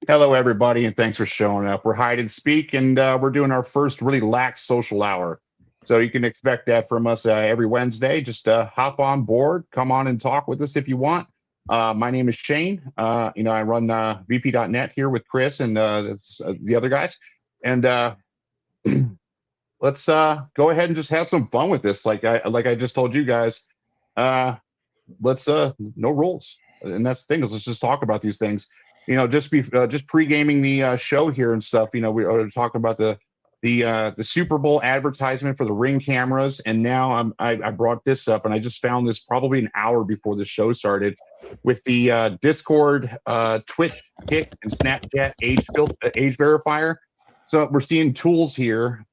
Hello, everybody, and thanks for showing up. We're Hide and Speak, and we're doing our first really lax social hour. So you can expect that from us every Wednesday. Just hop on board, come on and talk with us if you want. My name is Shane. I run vp.net here with Chris and the other guys. And let's go ahead and just have some fun with this. Like I just told you guys, let's no rules. And that's the thing is let's just talk about these things. Just pre-gaming the show here and stuff. We are talking about the Super Bowl advertisement for the Ring cameras, and now I brought this up, and I just found this probably an hour before the show started with the Discord, Twitch, Kick, and Snapchat age verifier. So we're seeing tools here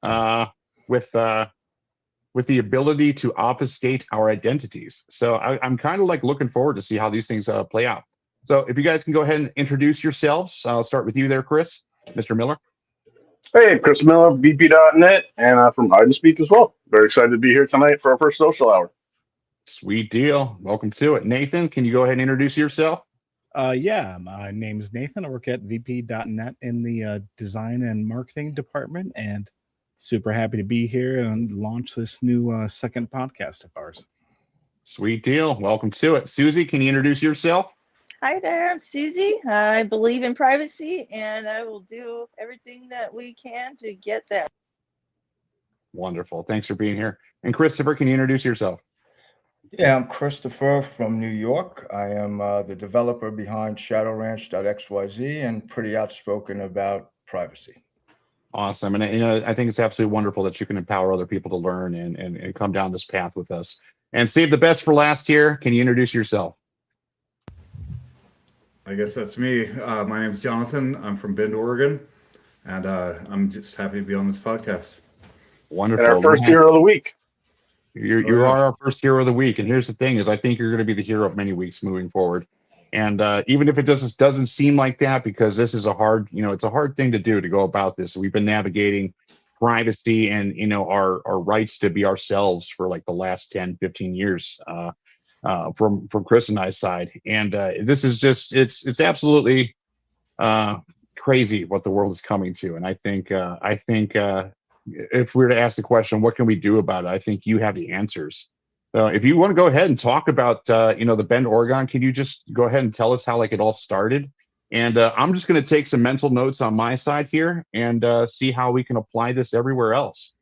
with the ability to obfuscate our identities. So I'm kind of like looking forward to see how these things play out. So if you guys can go ahead and introduce yourselves. I'll start with you there, Chris. Mr. Miller. Hey, Chris Miller, vp.net, and from Hide and Speak as well. Very excited to be here tonight for our first social hour. Sweet deal. Welcome to it. Nathan, can you go ahead and introduce yourself? Yeah, my name is Nathan. I work at vp.net in the design and marketing department, and super happy to be here and launch this new second podcast of ours. Sweet deal. Welcome to it. Susie, can you introduce yourself? Hi there, I'm Susie. I believe in privacy, and I will do everything that we can to get that. Wonderful. Thanks for being here. And Christopher, can you introduce yourself? Yeah, I'm Christopher from New York. I am the developer behind shadowranch.xyz and pretty outspoken about privacy. Awesome. And I think it's absolutely wonderful that you can empower other people to learn and come down this path with us. And save the best for last here. Can you introduce yourself? I guess that's me. My name is Jonathan. I'm from Bend, Oregon, and I'm just happy to be on this podcast. Wonderful. And our first hero of the week. You are our first hero of the week. And here's the thing is I think you're going to be the hero of many weeks moving forward. And even if it doesn't seem like that, because this is it's a hard thing to do to go about this. We've been navigating privacy and, our rights to be ourselves for like the last 10, 15 years. From Chris and I's side, and this is just it's absolutely crazy what the world is coming to. And I think if we were to ask the question, what can we do about it? I think you have the answers. So if you want to go ahead and talk about the Bend, Oregon, can you just go ahead and tell us how it all started? And I'm just going to take some mental notes on my side here and see how we can apply this everywhere else.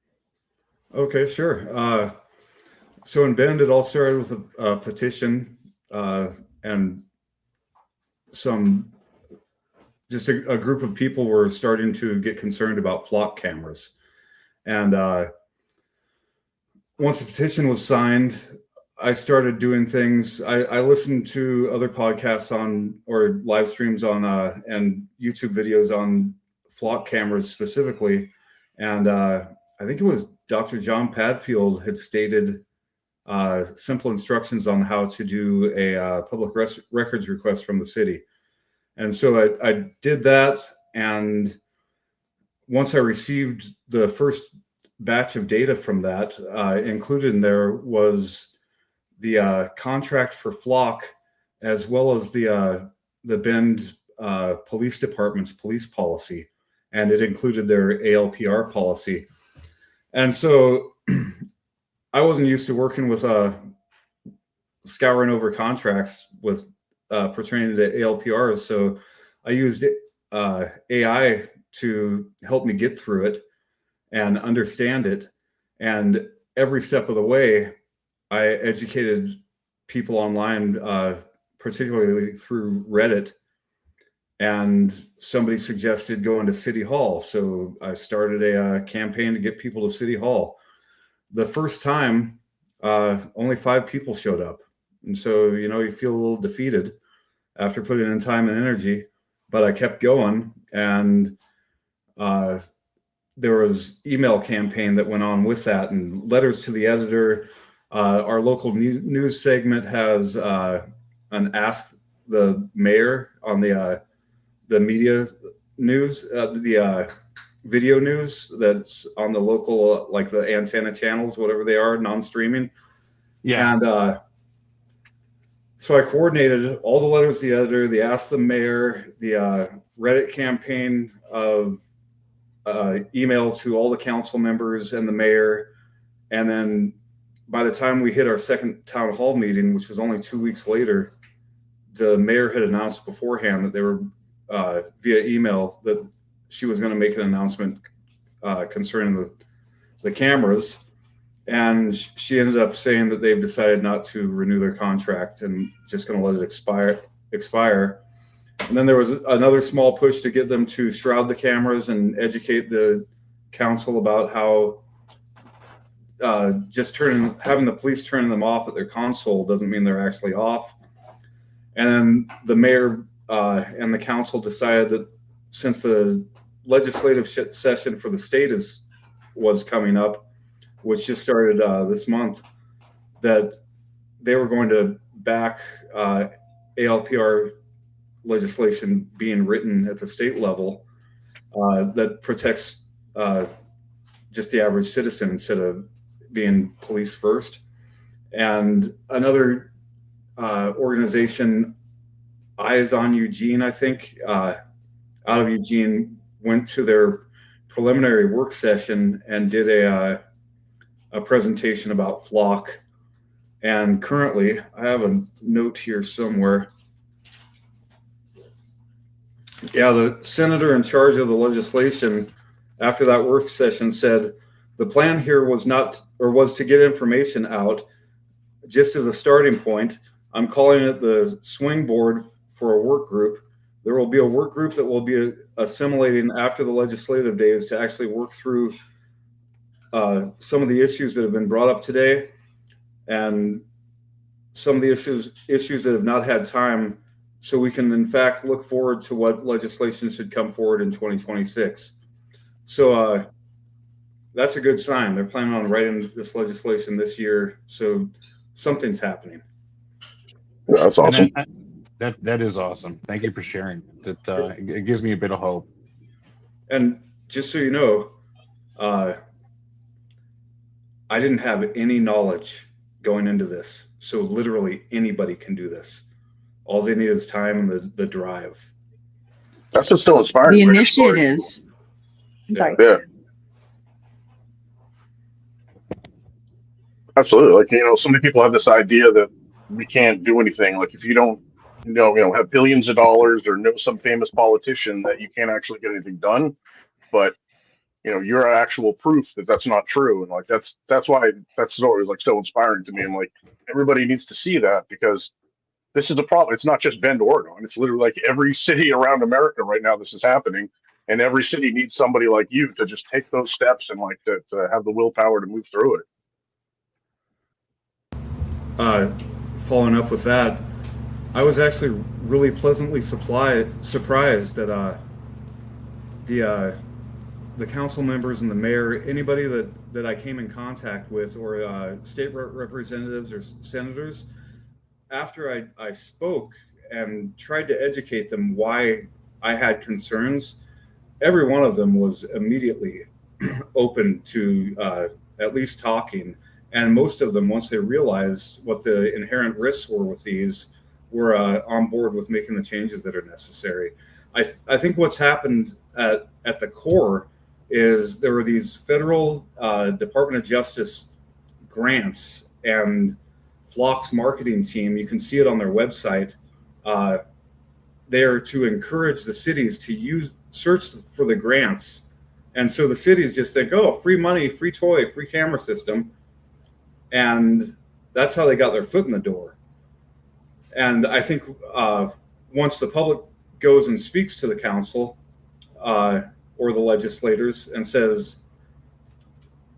Okay, sure. So in Bend, it all started with a petition and a group of people were starting to get concerned about flock cameras. And once the petition was signed, I started doing things. I listened to other podcasts or live streams on and YouTube videos on flock cameras specifically. And I think it was Dr. John Padfield had stated simple instructions on how to do a public records request from the city. And so I did that. And once I received the first batch of data from that, included in there was the contract for flock, as well as the Bend Police Department's police policy. And it included their ALPR policy. And so I wasn't used to working with scouring over contracts with pertaining to ALPRs, so I used AI to help me get through it and understand it. And every step of the way, I educated people online, particularly through Reddit. And somebody suggested going to City Hall, so I started a campaign to get people to City Hall. The first time, only 5 people showed up. And so, you feel a little defeated after putting in time and energy, but I kept going. And there was email campaign that went on with that and letters to the editor. Our local news segment has an Ask the Mayor on the media news, the video news that's on the local, like the antenna channels, whatever they are, non-streaming. Yeah. And So I coordinated all the letters to the editor, the Ask the Mayor, the Reddit campaign of email to all the council members and the mayor. And then by the time we hit our second town hall meeting, which was only 2 weeks later, the mayor had announced beforehand that they were via email that she was going to make an announcement concerning the cameras. And she ended up saying that they've decided not to renew their contract and just going to let it expire. And then there was another small push to get them to shroud the cameras and educate the council about how just having the police turning them off at their console doesn't mean they're actually off. And then the mayor and the council decided that since the legislative session for the state was coming up, which just started this month, that they were going to back ALPR legislation being written at the state level that protects just the average citizen instead of being police first. And another organization, Eyes on Eugene, I think, out of Eugene, went to their preliminary work session and did a presentation about Flock. And currently, I have a note here somewhere. Yeah, the senator in charge of the legislation after that work session said, the plan here was to get information out just as a starting point. I'm calling it the swing board for a work group. There will be a work group that will be assimilating after the legislative days to actually work through some of the issues that have been brought up today and some of the issues that have not had time, so we can in fact look forward to what legislation should come forward in 2026. So that's a good sign. They're planning on writing this legislation this year, so something's happening. Yeah, that's awesome. That is awesome. Thank you for sharing. That it gives me a bit of hope. And just so you know, I didn't have any knowledge going into this. So literally anybody can do this. All they need is time and the drive. That's what's so inspiring. The initiative. I'm sorry. Yeah. Absolutely. Like, so many people have this idea that we can't do anything. Like, if you don't, have billions of dollars or know some famous politician, that you can't actually get anything done. But, you're actual proof that that's not true. And like, that's why that's always like so inspiring to me. And like, everybody needs to see that, because this is the problem. It's not just Bend, Oregon. It's literally like every city around America right now, this is happening. And every city needs somebody like you to just take those steps and like to have the willpower to move through it. Following up with that, I was actually really pleasantly surprised that the council members and the mayor, anybody that I came in contact with, or state representatives or senators, after I spoke and tried to educate them why I had concerns, every one of them was immediately open to at least talking. And most of them, once they realized what the inherent risks were with these, were on board with making the changes that are necessary. I think what's happened at the core is there were these federal Department of Justice grants, and Flock's marketing team, you can see it on their website, they are to encourage the cities to search for the grants. And so the cities just think, oh, free money, free toy, free camera system. And that's how they got their foot in the door. And I think once the public goes and speaks to the council or the legislators and says,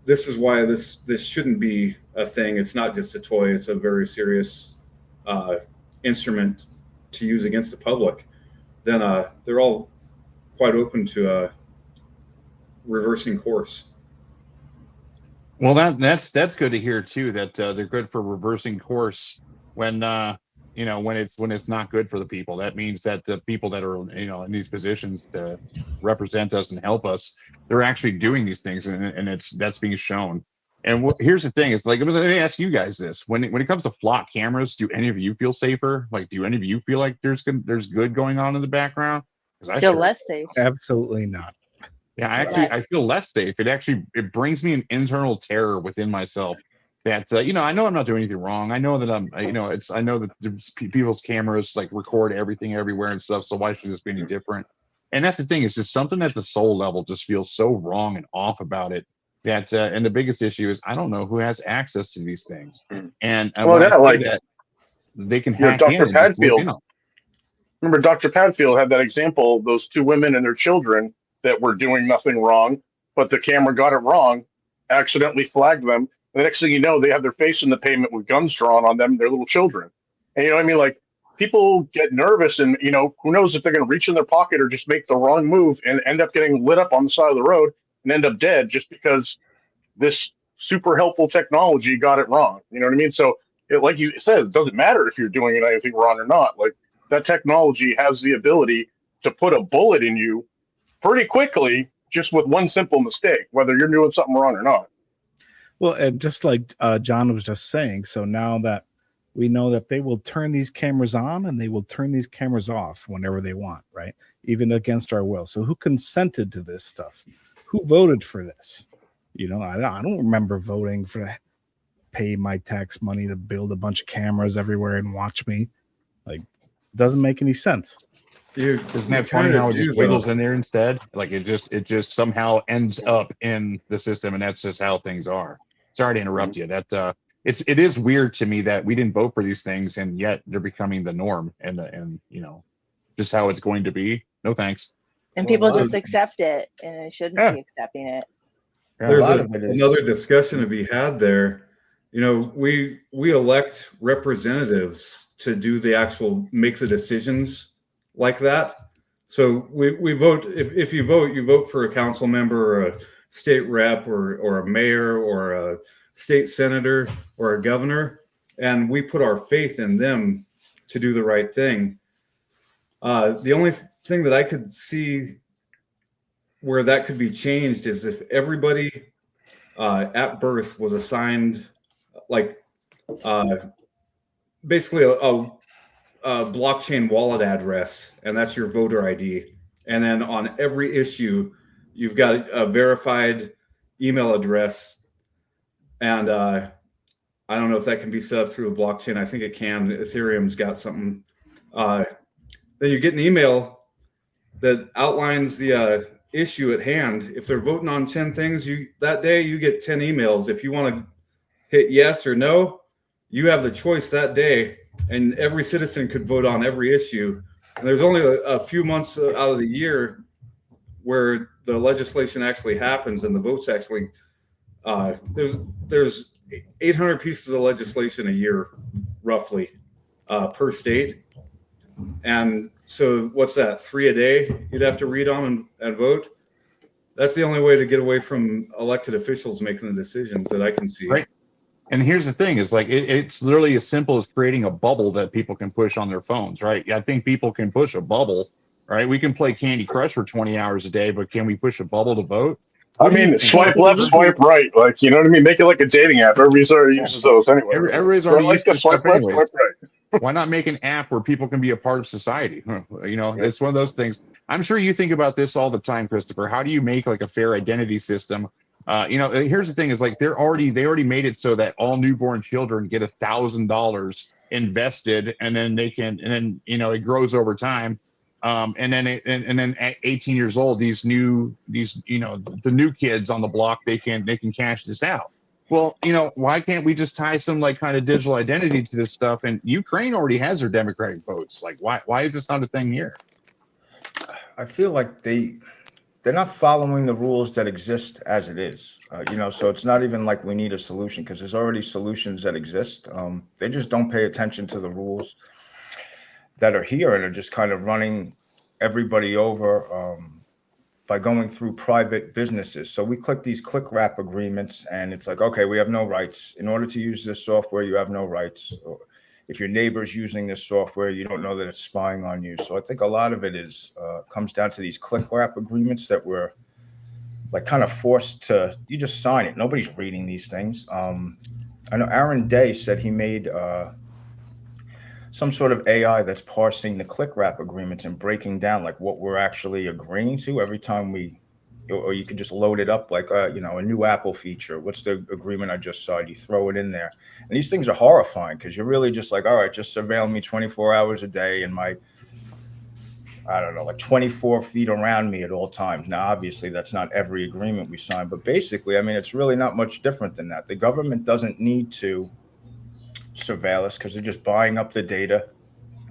this is why this shouldn't be a thing. It's not just a toy. It's a very serious instrument to use against the public. Then they're all quite open to reversing course. Well, that's good to hear too. That they're good for reversing course when when it's not good for the people. That means that the people that are in these positions to represent us and help us, they're actually doing these things, and that's being shown. And here's the thing: is like, let me ask you guys this: when it comes to flock cameras, do any of you feel safer? Like, do any of you feel like there's good going on in the background? Because I Feel sure, less safe. Absolutely not. yeah, Less. I feel less safe. It brings me an internal terror within myself that I know I'm not doing anything wrong. I know that I know that people's cameras like record everything everywhere and stuff. So why should this be any different? And that's the thing. It's just something at the soul level just feels so wrong and off about it. That and the biggest issue is I don't know who has access to these things. And Well, when I yeah, say like that, they can hack in Dr. and just look Padfield. in on. Remember, Dr. Padfield had that example of those two women and their children that were doing nothing wrong, but the camera got it wrong, accidentally flagged them. The next thing you know, they have their face in the pavement with guns drawn on them, their little children. And you know what I mean? Like, people get nervous and, who knows if they're going to reach in their pocket or just make the wrong move and end up getting lit up on the side of the road and end up dead just because this super helpful technology got it wrong. You know what I mean? So, like you said, it doesn't matter if you're doing anything wrong or not. Like, that technology has the ability to put a bullet in you pretty quickly just with one simple mistake, whether you're doing something wrong or not. Well, and just like John was just saying, so now that we know that they will turn these cameras on and they will turn these cameras off whenever they want, right? Even against our will. So who consented to this stuff? Who voted for this? I don't remember voting for pay my tax money to build a bunch of cameras everywhere and watch me. Like, doesn't make any sense. Isn't that funny how it just wiggles in there instead? Like it just somehow ends up in the system, and that's just how things are. Sorry to interrupt you. That it is weird to me that we didn't vote for these things, and yet they're becoming the norm and just how it's going to be. No thanks. And Well, people just accept it, and it shouldn't be accepting it. Yeah. There's A lot of it is- another discussion to be had there. We elect representatives to do the actual make the decisions like that. So we vote. If you vote for a council member or a state rep or a mayor or a state senator or a governor, and we put our faith in them to do the right thing. The only thing that I could see where that could be changed is if everybody at birth was assigned basically a blockchain wallet address, and that's your voter ID. And then on every issue, you've got a verified email address. And I don't know if that can be set up through a blockchain. I think it can. Ethereum's got something. Then you get an email that outlines the issue at hand. If they're voting on 10 things that day, you get 10 emails. If you want to hit yes or no, you have the choice that day, and every citizen could vote on every issue. And there's only a few months out of the year where the legislation actually happens and the votes actually there's 800 pieces of legislation a year roughly per state. And so what's that, 3 a day you'd have to read on and vote? That's the only way to get away from elected officials making the decisions that I can see. Right. And here's the thing: is like it's literally as simple as creating a bubble that people can push on their phones, right? I think people can push a bubble, right? We can play Candy Crush for 20 hours a day, but can we push a bubble to vote? I mean, swipe left, swipe right. Like, you know what I mean? Make it like a dating app. Everybody's already uses those anyway. Everybody's already used to swipe stuff left, anyways. swipe right. Why not make an app where people can be a part of society? It's one of those things. I'm sure you think about this all the time, Christopher. How do you make like a fair identity system? Here's the thing: is like they already made it so that all newborn children get $1,000 invested, and then it grows over time. And then at 18 years old, the new kids on the block, they can cash this out. Well, why can't we just tie some like kind of digital identity to this stuff? And Ukraine already has their democratic votes. Like, why is this not a thing here? I feel like they're not following the rules that exist as it is. So it's not even like we need a solution because there's already solutions that exist. They just don't pay attention to the rules that are here and are just kind of running everybody over by going through private businesses. So we click these click wrap agreements and it's like, okay, we have no rights. In order to use this software, you have no rights. Or if your neighbor's using this software, you don't know that it's spying on you. So I think a lot of it is comes down to these click wrap agreements that we're like kind of forced to, you just sign it. Nobody's reading these things. I know Aaron Day said he made some sort of AI that's parsing the click wrap agreements and breaking down like what we're actually agreeing to every time we, or you can just load it up like a new Apple feature. What's the agreement I just saw? You throw it in there, and these things are horrifying because you're really just like, all right, just surveil me 24 hours a day and my, I don't know, like 24 feet around me at all times. Now, obviously, that's not every agreement we sign, but basically, I mean, it's really not much different than that. The government doesn't need to surveil us because they're just buying up the data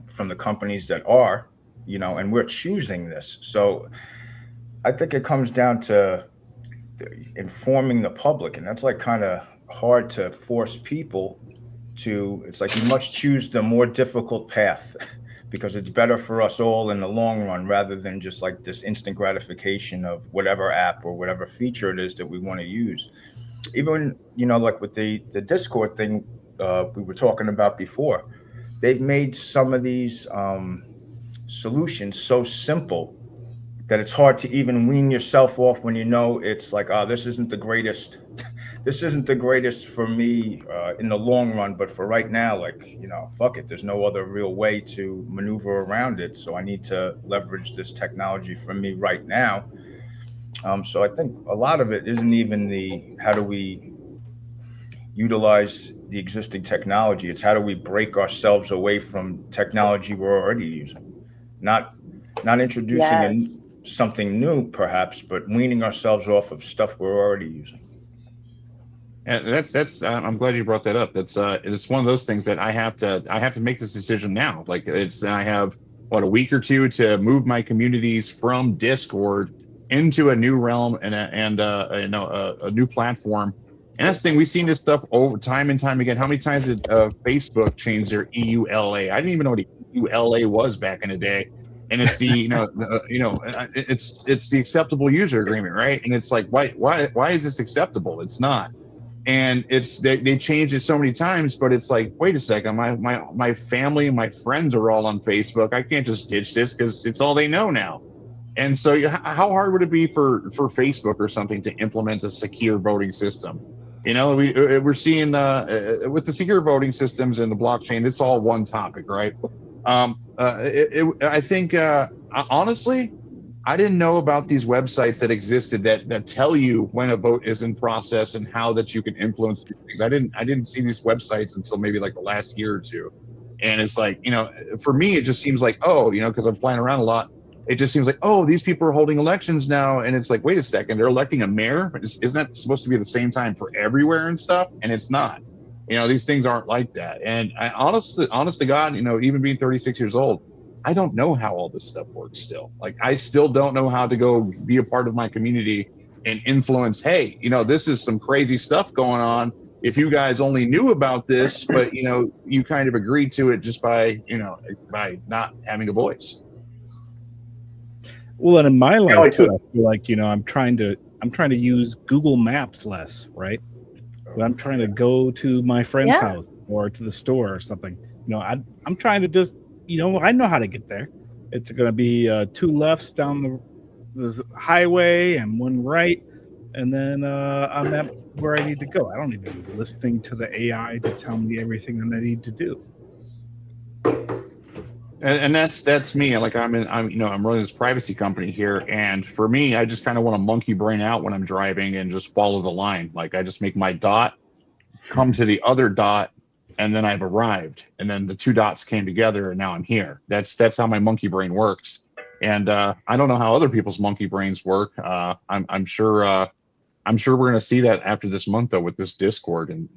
from the companies that are, and we're choosing this. So I think it comes down to informing the public, and that's like kind of hard to force people to. It's like you must choose the more difficult path because it's better for us all in the long run rather than just like this instant gratification of whatever app or whatever feature it is that we want to use. Even, like with the Discord thing we were talking about before, they've made some of these solutions so simple that it's hard to even wean yourself off when it's like, oh, this isn't the greatest. This isn't the greatest for me in the long run, but for right now, like, fuck it. There's no other real way to maneuver around it. So I need to leverage this technology for me right now. So I think a lot of it isn't even how do we utilize the existing technology. It's how do we break ourselves away from technology we're already using, not introducing something new perhaps, but weaning ourselves off of stuff we're already using. And that's I'm glad you brought that up. It's one of those things that I have to make this decision now. Like I have a week or two to move my communities from Discord into a new realm and a new platform. And that's the thing, we've seen this stuff over time and time again. How many times did Facebook change their EULA? I didn't even know what EULA was back in the day. And it's the it's the acceptable user agreement, right? And it's like, why is this acceptable? It's not. And they changed it so many times, but it's like, wait a second, my family and my friends are all on Facebook. I can't just ditch this because it's all they know now. And so how hard would it be for Facebook or something to implement a secure voting system? We're seeing with the secure voting systems and the blockchain, it's all one topic, right? I think honestly, I didn't know about these websites that existed that tell you when a vote is in process and how that you can influence these things. I didn't see these websites until maybe like the last year or two. And it's like, for me, it just seems like, because I'm flying around a lot, it just seems like, these people are holding elections now. And it's like, wait a second, they're electing a mayor? Isn't that supposed to be the same time for everywhere and stuff? And it's not. These things aren't like that. And I honest to God, even being 36 years old, I don't know how all this stuff works still. Like, I still don't know how to go be a part of my community and influence, hey, this is some crazy stuff going on. If you guys only knew about this, but, you kind of agreed to it just by not having a voice. Well, and in my life too, I feel like, I'm trying to use Google Maps less, right? When I'm trying to go to my friend's house or to the store or something, I'm trying to just, I know how to get there. It's going to be 2 lefts down the highway and 1 right, and then I'm at where I need to go. I don't even be listening to the AI to tell me everything that I need to do. And that's me. Like I'm running this privacy company here, and for me, I just kind of want to monkey brain out when I'm driving and just follow the line. Like I just make my dot come to the other dot, and then I've arrived, and then the 2 dots came together, and now I'm here. That's how my monkey brain works. And I don't know how other people's monkey brains work. I'm sure we're going to see that after this month though with this Discord, and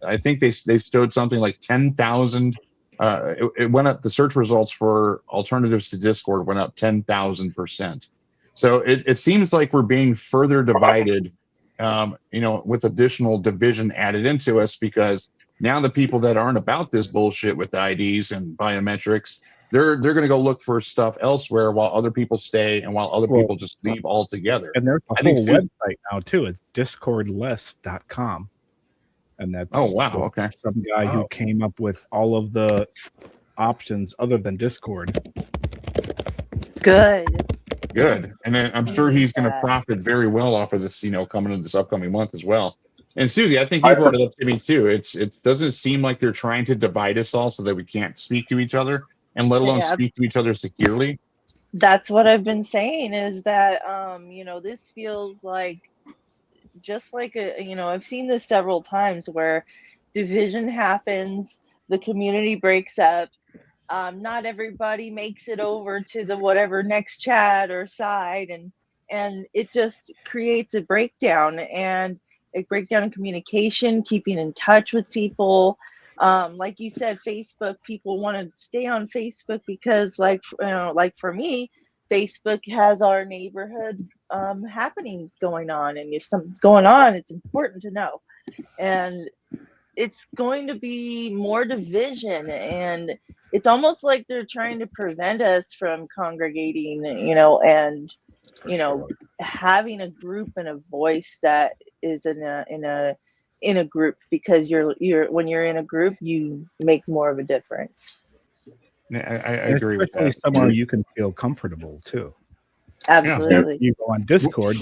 I think they showed something like 10,000. It went up. The search results for alternatives to Discord went up 10,000%. So it seems like we're being further divided, with additional division added into us, because now the people that aren't about this bullshit with IDs and biometrics, they're going to go look for stuff elsewhere while other people stay and while other people just leave altogether. And there's a whole website now too. It's discordless.com. And that's okay. Some guy who came up with all of the options other than Discord. Good. good. And then I'm sure he's going to Yeah. profit very well off of this, coming in this upcoming month as well. And Susie, I think I you brought it up to me too. It doesn't seem like they're trying to divide us all so that we can't speak to each other, and let alone Yeah. speak to each other securely. That's what I've been saying, is that this feels like just like I've seen this several times where division happens, the community breaks up, not everybody makes it over to the whatever next chat or side, and it just creates a breakdown in communication, keeping in touch with people. Like you said, Facebook, people want to stay on Facebook because like for me, Facebook has our neighborhood happenings going on, and if something's going on, it's important to know. And it's going to be more division, and it's almost like they're trying to prevent us from congregating, and For sure. having a group and a voice that is in a group, because when you're in a group, you make more of a difference. I And agree with especially that. somewhere you can feel comfortable too. Absolutely. You go on Discord,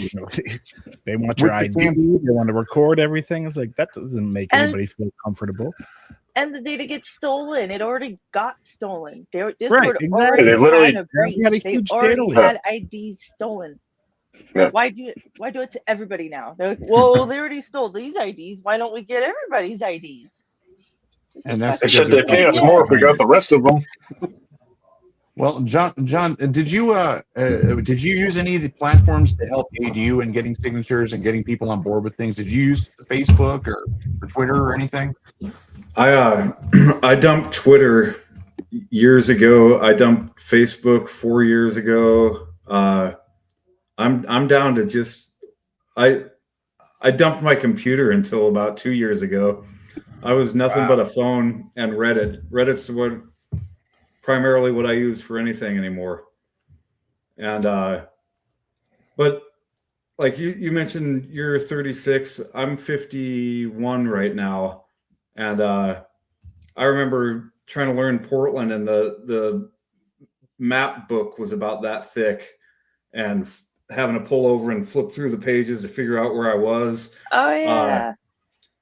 they want your With the ID, they want to record everything. It's like, that doesn't make anybody feel comfortable. And the data gets stolen. It already got stolen. Discord exactly. already They literally- had a breach. We had a They huge already data had IDs stolen. Yeah. Why do it to everybody now? They're like, well, they already stole these IDs. Why don't we get everybody's IDs? And that's They because said they'd pay us Yeah. more if we got the rest of them. Well, John, did you use any of the platforms to help aid you in getting signatures and getting people on board with things? Did you use Facebook or Twitter or anything? I dumped Twitter years ago. I dumped Facebook 4 years ago. I'm down to just I dumped my computer until about 2 years ago. I was nothing but a phone and Reddit. Reddit's primarily what I use for anything anymore. And but like you mentioned, you're 36. I'm 51 right now, and I remember trying to learn Portland, and the map book was about that thick, and having to pull over and flip through the pages to figure out where I was. Oh yeah.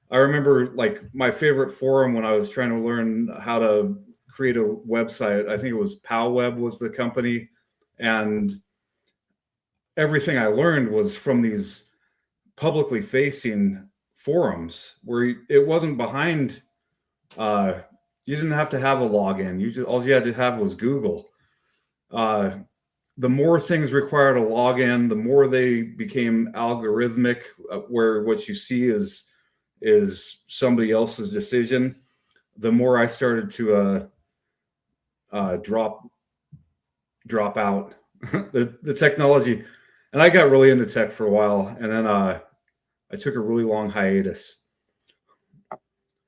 I remember like my favorite forum when I was trying to learn how to create a website. I think it was PalWeb was the company, and everything I learned was from these publicly facing forums where it wasn't behind. You didn't have to have a login. All you had to have was Google. The more things required a login, the more they became algorithmic, where what you see is somebody else's decision. The more I started to drop out the technology, and I got really into tech for a while, and then I took a really long hiatus.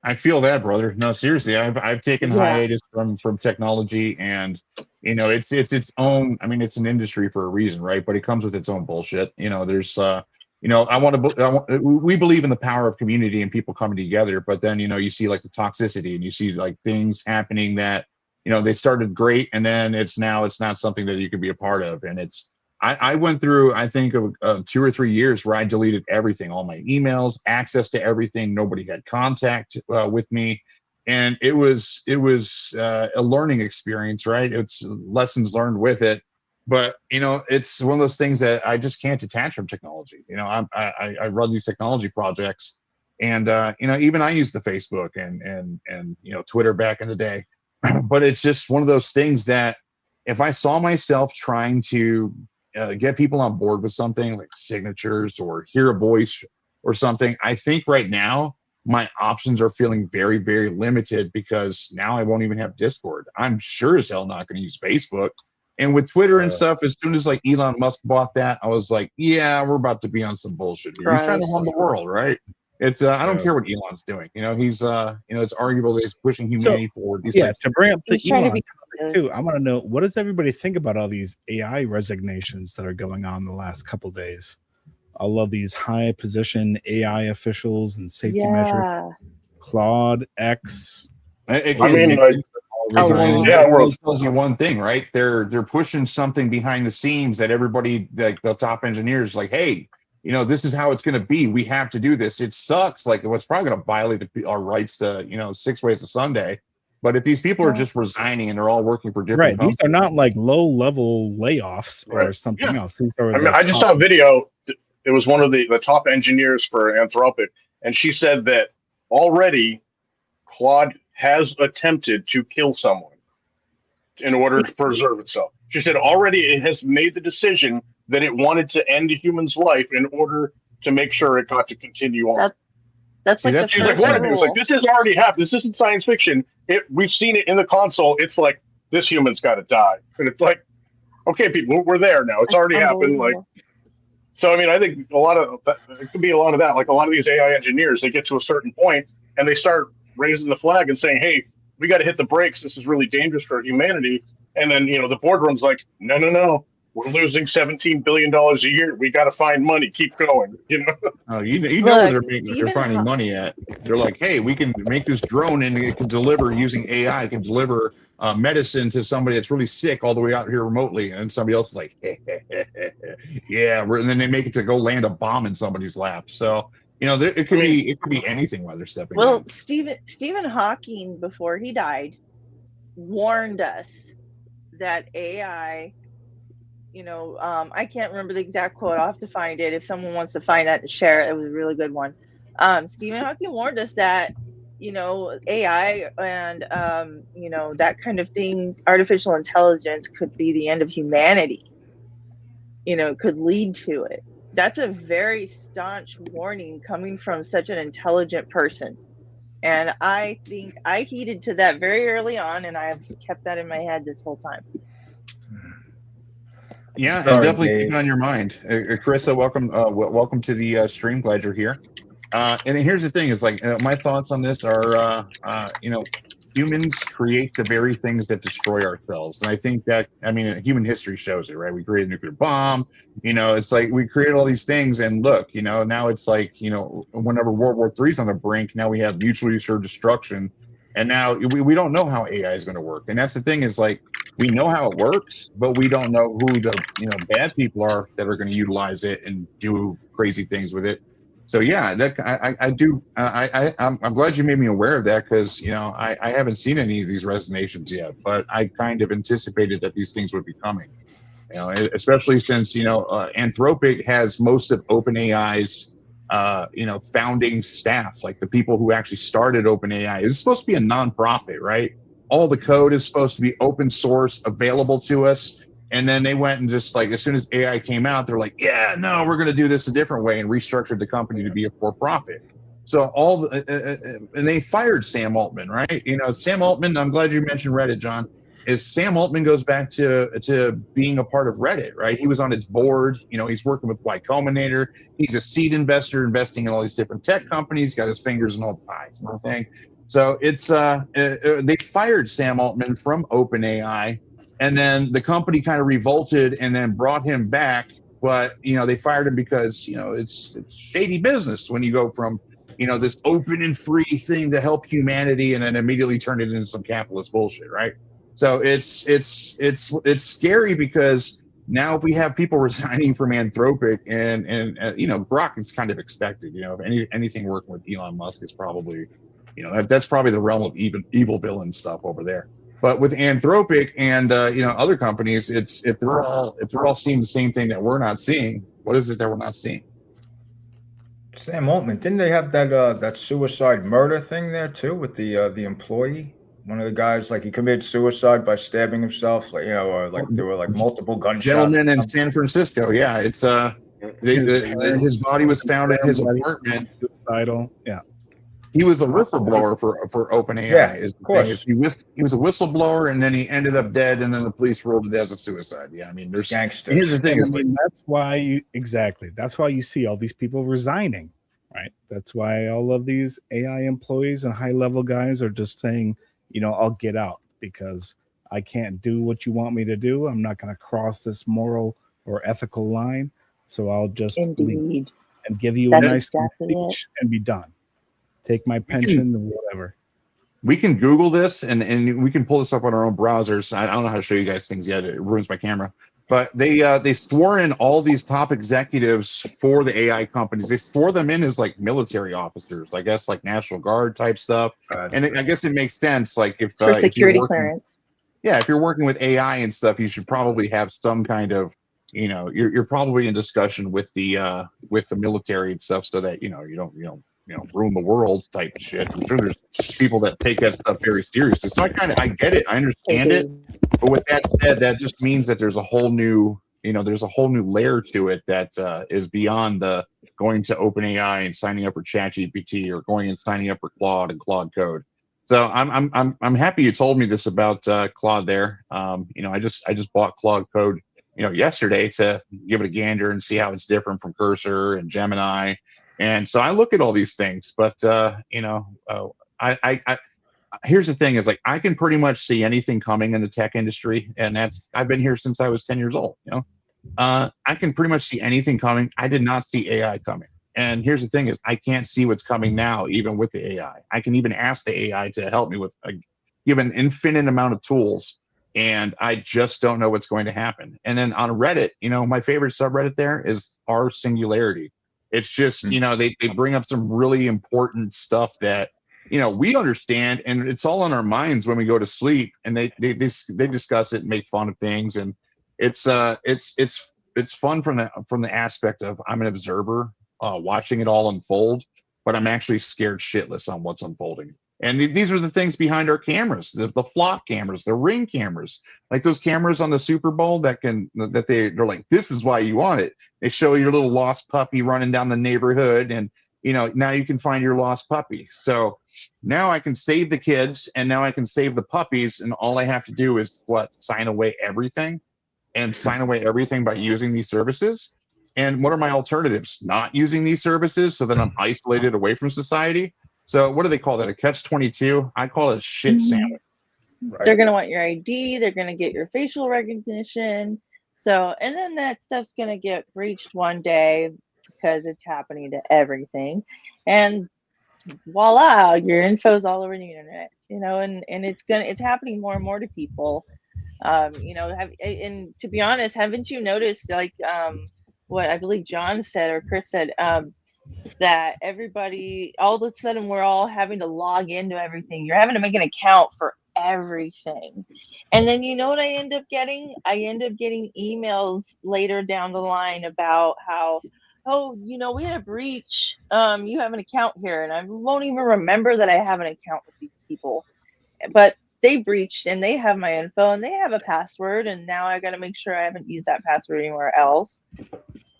I feel that, brother. No, seriously, I've taken hiatus from technology, and it's its own. I mean, it's an industry for a reason, right? But it comes with its own bullshit. There's we believe in the power of community and people coming together, but then you see like the toxicity, and you see like things happening that they started great, and then it's not something that you can be a part of. And I went through, I think, 2 or 3 years where I deleted everything, all my emails, access to everything. Nobody had contact with me, and it was a learning experience, right? It's lessons learned with it, but it's one of those things that I just can't detach from technology. I run these technology projects, and even I use the Facebook and Twitter back in the day, but it's just one of those things that if I saw myself trying to get people on board with something like signatures or hear a voice or something, I think right now my options are feeling very, very limited, because now I won't even have Discord. I'm sure as hell not going to use Facebook. And with Twitter and stuff, as soon as like Elon Musk bought that, I was like, yeah, we're about to be on some bullshit here. He's trying to run the world, right? It's I don't care what Elon's doing. He's it's arguable that he's pushing humanity forward. To bring up the He's trying to Elon be topic too, I want to know, what does everybody think about all these AI resignations that are going on the last couple days? All of these high position AI officials and safety measures. Claude X. I mean, resigning. Yeah, That world. tells you one thing, right? They're pushing something behind the scenes that everybody, like the top engineers, like, hey, this is how it's going to be. We have to do this. It sucks. Like, it's probably going to violate our rights to 6 ways to Sunday. But if these people are just resigning and they're all working for different Right. These companies, are not like low level layoffs or Right. something Yeah. else. These are I mean, I just saw a video. It was one of the top engineers for Anthropic, and she said that already Claude has attempted to kill someone in order to preserve itself. She said already it has made the decision that it wanted to end a human's life in order to make sure it got to continue on. That's See, like the that's She's like, first one of it was like, rule. this has already happened. This isn't science fiction. We've seen it in the console. It's like, this human's got to die. And it's like, okay, people, we're there now. It's It's already happened. Like, unbelievable. so, I mean, I think it could be a lot of that. Like a lot of these AI engineers, they get to a certain point and they start raising the flag and saying, hey, we got to hit the brakes. This is really dangerous for humanity. And then, the boardroom's like, no. We're losing $17 billion a year. We got to find money. Keep going. oh, you know where Look, they're Stephen finding money at. They're like, hey, we can make this drone and it can deliver using AI. It can deliver medicine to somebody that's really sick all the way out here remotely. And somebody else is like, yeah. And then they make it to go land a bomb in somebody's lap. So it could be anything while they're stepping. Well, in. Stephen Hawking, before he died, warned us that AI, I can't remember the exact quote. I'll have to find it. If someone wants to find that and share it, it was a really good one. Stephen Hawking warned us that, AI and, that kind of thing, artificial intelligence could be the end of humanity. Could lead to it. That's a very staunch warning coming from such an intelligent person. And I think I heeded to that very early on, and I've kept that in my head this whole time. Yeah, and Sorry, definitely keep Dave. it on your mind. Carissa, welcome to the stream. Glad you're here. And here's the thing: is like my thoughts on this are, humans create the very things that destroy ourselves, and I think that human history shows it, right? We created a nuclear bomb. It's like we created all these things, and look, now it's like whenever World War III is on the brink, now we have mutually assured destruction, and now we don't know how AI is going to work, and that's the thing is like. We know how it works, but we don't know who the bad people are that are going to utilize it and do crazy things with it. So yeah, that I do. I'm glad you made me aware of that because I haven't seen any of these resignations yet, but I kind of anticipated that these things would be coming. Especially since Anthropic has most of OpenAI's founding staff, like the people who actually started OpenAI. It's supposed to be a nonprofit, right? All the code is supposed to be open source, available to us. And then they went and just like, as soon as AI came out, they're like, yeah, no, we're going to do this a different way and restructured the company to be a for-profit. So and they fired Sam Altman, right? Sam Altman, I'm glad you mentioned Reddit, John, is Sam Altman goes back to being a part of Reddit, right? He was on its board. He's working with Y Combinator. He's a seed investor investing in all these different tech companies, got his fingers in all the pies and everything. So it's they fired Sam Altman from OpenAI, and then the company kind of revolted and then brought him back. But they fired him because it's shady business when you go from this open and free thing to help humanity and then immediately turn it into some capitalist bullshit, right? So it's scary because now if we have people resigning from Anthropic and Grok is kind of expected. If anything working with Elon Musk is probably that's probably the realm of even evil villain stuff over there. But with Anthropic and other companies, it's if they're all seeing the same thing that we're not seeing, what is it that we're not seeing? Sam Altman, didn't they have that suicide murder thing there too with the employee? One of the guys, like he committed suicide by stabbing himself, or like there were like multiple gunshots. Gentleman in San Francisco, yeah, it's his body was found in his apartment. Suicidal, yeah. He was a whistleblower for OpenAI. Yeah, is the of course. thing. He was a whistleblower, and then he ended up dead, and then the police ruled it as a suicide. Yeah, there's gangsters. Here's the thing: that's why that's why you see all these people resigning, right? That's why all of these AI employees and high-level guys are just saying, I'll get out because I can't do what you want me to do. I'm not going to cross this moral or ethical line, so I'll just leave and give you a nice speech and be done. Take my pension or whatever. we can Google this and we can pull this up on our own browsers. I don't know how to show you guys things yet. It ruins my camera. But they swore in all these top executives for the AI companies. They swore them in as like military officers, I guess, like National Guard type stuff. And I guess it makes sense. Like if for if you're security working, clearance. yeah, if you're working with AI and stuff, you should probably have some kind of, you're probably in discussion with the military and stuff, so that you don't ruin the world type of shit. I'm sure there's people that take that stuff very seriously. So I get it, I understand it. But with that said, that just means that there's a whole new layer to it that is beyond the going to OpenAI and signing up for ChatGPT or going and signing up for Claude and Claude Code. So I'm happy you told me this about Claude there. I just bought Claude Code yesterday to give it a gander and see how it's different from Cursor and Gemini. And so I look at all these things, but here's the thing: is like I can pretty much see anything coming in the tech industry, and I've been here since I was 10 years old. I can pretty much see anything coming. I did not see AI coming. And here's the thing: is I can't see what's coming now, even with the AI. I can even ask the AI to help me with give an infinite amount of tools, and I just don't know what's going to happen. And then on Reddit, my favorite subreddit there is r singularity. It's just they bring up some really important stuff that we understand, and it's all on our minds when we go to sleep. And they discuss it and make fun of things, and it's fun from the aspect of I'm an observer watching it all unfold, but I'm actually scared shitless on what's unfolding. And these are the things behind our cameras, the flock cameras, the ring cameras, like those cameras on the Super Bowl they're like, this is why you want it. They show your little lost puppy running down the neighborhood, and now you can find your lost puppy. So now I can save the kids, and now I can save the puppies, and all I have to do is sign away everything by using these services. And what are my alternatives? Not using these services, so that I'm isolated away from society. So what do they call that? A catch-22? I call it a shit sandwich. Right. They're going to want your ID. They're going to get your facial recognition. So, and then that stuff's going to get breached one day because it's happening to everything. And voila, your info's all over the internet, and it's happening more and more to people. And to be honest, haven't you noticed, like, what I believe John said or Chris said, that everybody, all of a sudden we're all having to log into everything. You're having to make an account for everything. And then what I end up getting? I end up getting emails later down the line about how, we had a breach. You have an account here. And I won't even remember that I have an account with these people. But they breached, and they have my info, and they have a password. And now I got to make sure I haven't used that password anywhere else.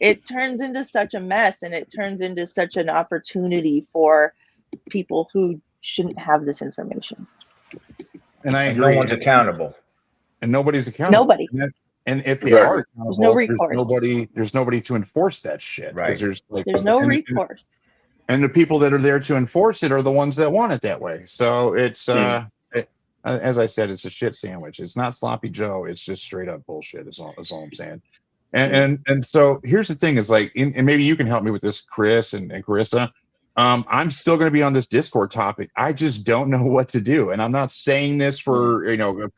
It turns into such a mess, and it turns into such an opportunity for people who shouldn't have this information. And I agree. No one's accountable. And nobody's accountable. Nobody. And if they are accountable, there's no recourse. There's nobody to enforce that shit. Right. There's no recourse. And the people that are there to enforce it are the ones that want it that way. So it's as I said, it's a shit sandwich. It's not sloppy Joe. It's just straight up bullshit. Is all I'm saying. And so here's the thing: is like, and maybe you can help me with this, Chris and Carissa. I'm still going to be on this Discord topic. I just don't know what to do, and I'm not saying this for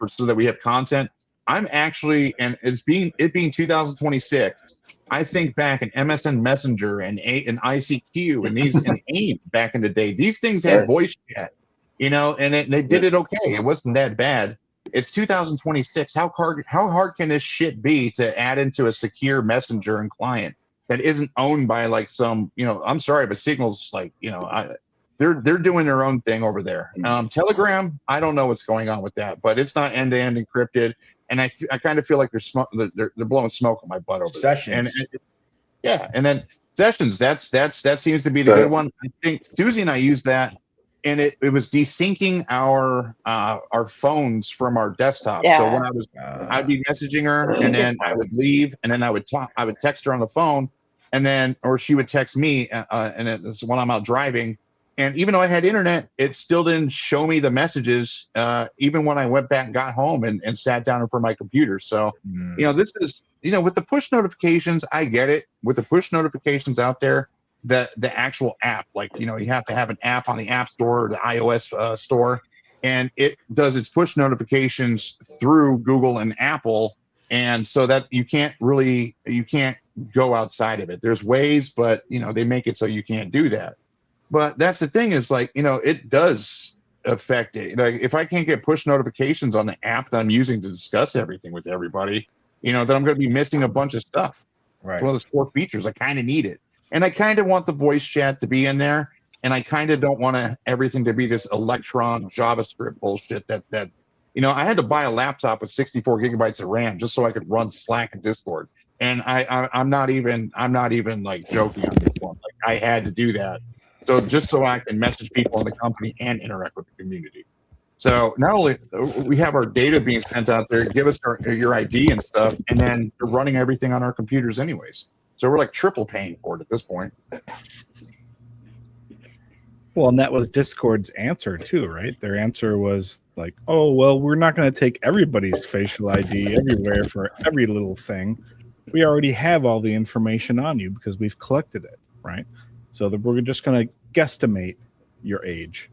so that we have content. I'm actually, and it being 2026. I think back in MSN Messenger and ICQ and these and AIM back in the day. These things had voice chat, and they did it okay. It wasn't that bad. It's 2026. How hard can this shit be to add into a secure messenger and client that isn't owned by like some, I'm sorry, but Signal's like, they're doing their own thing over there. Telegram, I don't know what's going on with that, but it's not end-to-end encrypted. And I kind of feel like they're blowing smoke on my butt over Sessions. There. And then Sessions, that seems to be the good one. I think Susie and I used that. And it was desyncing our phones from our desktop. Yeah. So when I'd be messaging her, and then I would leave, and then I would text her on the phone, and then, or she would text me, and it's when I'm out driving. And even though I had internet, it still didn't show me the messages, even when I went back and got home and sat down in front of my computer. So, this is, with the push notifications, I get it. With the push notifications out there, the actual app, like, you have to have an app on the App Store or the iOS store. and it does its push notifications through Google and Apple, and so that you can't go outside of it. There's ways, but they make it so you can't do that. But that's the thing is like, it does affect it. Like if I can't get push notifications on the app that I'm using to discuss everything with everybody, then I'm going to be missing a bunch of stuff. Right. It's one of those core features. I kind of need it. And I kind of want the voice chat to be in there. And I kind of don't want everything to be this Electron JavaScript bullshit that I had to buy a laptop with 64 gigabytes of RAM just so I could run Slack and Discord. And I'm not even like joking on this one. Like I had to do that. So just so I can message people in the company and interact with the community. So not only we have our data being sent out there, give us your ID and stuff, and then they're running everything on our computers anyways. So we're like triple paying for it at this point. Well, and that was Discord's answer too, right? Their answer was like, oh, well, we're not going to take everybody's facial ID everywhere for every little thing. We already have all the information on you because we've collected it, right? So that we're just going to guesstimate your age.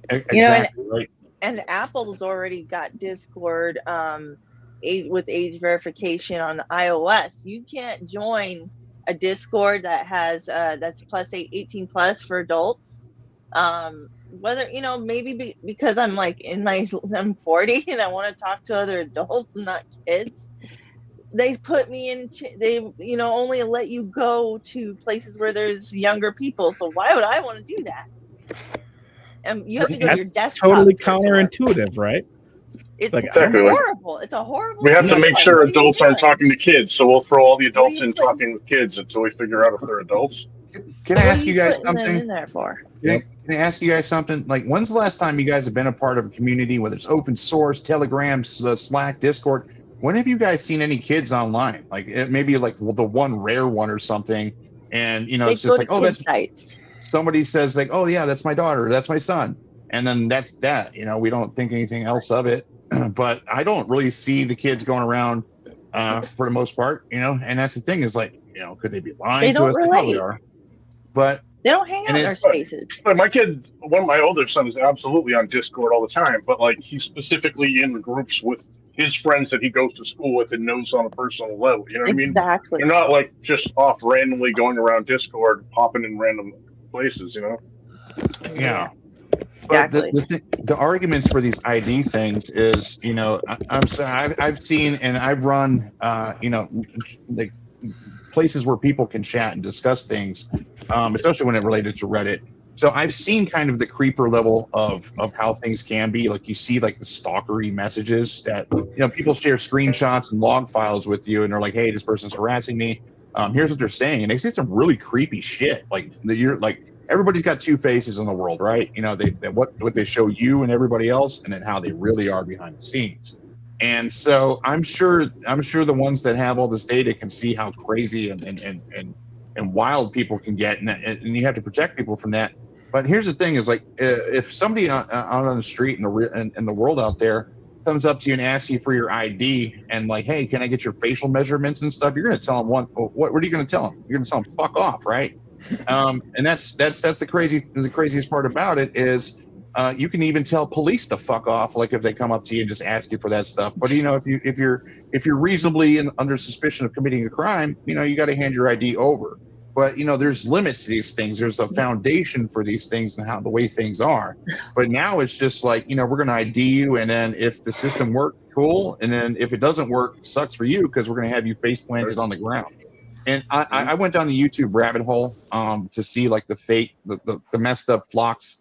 Exactly, right. And Apple's already got Discord with age verification on the iOS. You can't join a Discord that has that's plus 18 plus for adults. Whether maybe because I'm like I'm 40 and I want to talk to other adults, not kids. They put me in. They only let you go to places where there's younger people. So why would I want to do that? And you have to go to your desktop. Totally counterintuitive, right? It's like, exactly horrible. It's a horrible. We have to make sure What are you adults aren't doing? talking to kids, so we'll throw all the adults What are you in talking with kids until we figure out if they're adults. Can I ask you guys putting them something? in there for? Can I ask you guys something? Like, when's the last time you guys have been a part of a community, whether it's open source, Telegram, Slack, Discord? When have you guys seen any kids online? Like, it maybe like the one rare one or something, and They it's just like, oh, that's sites. somebody says like, oh yeah, that's my daughter, that's my son, and then that's that. We don't think anything else of it. But I don't really see the kids going around for the most part, and that's the thing is like, could they be lying They to don't us? They relate. probably are. But They don't hang out in our spaces. But my kid, one of my older sons, is absolutely on Discord all the time. But like, he's specifically in groups with his friends that he goes to school with and knows on a personal level. You know what I mean? Exactly. They're not like just off randomly going around Discord, popping in random places. Yeah. But Exactly. the arguments for these ID things is, I'm sorry, I've seen and I've run, like places where people can chat and discuss things, especially when it related to Reddit. So I've seen kind of the creeper level of how things can be. Like you see like the stalkery messages that, people share screenshots and log files with you and they're like, hey, this person's harassing me. Here's what they're saying. And they say some really creepy shit. Like you're like, everybody's got two faces in the world, right? What they show you and everybody else, and then how they really are behind the scenes. And so I'm sure the ones that have all this data can see how crazy and wild people can get, and you have to protect people from that. But here's the thing: is like if somebody out on the street in the world out there comes up to you and asks you for your ID and like, hey, can I get your facial measurements and stuff? You're going to tell them what are you going to tell them? You're going to tell them fuck off, right? And that's the craziest part about it is you can even tell police to fuck off, like if they come up to you and just ask you for that stuff. But if you're reasonably under suspicion of committing a crime, you got to hand your ID over. But there's limits to these things. There's a foundation for these things and how the way things are. But now it's just like, we're going to ID you, and then if the system works, cool, and then if it doesn't work, it sucks for you because we're going to have you face planted on the ground. And I went down the YouTube rabbit hole to see like the fake, the messed up Flock's,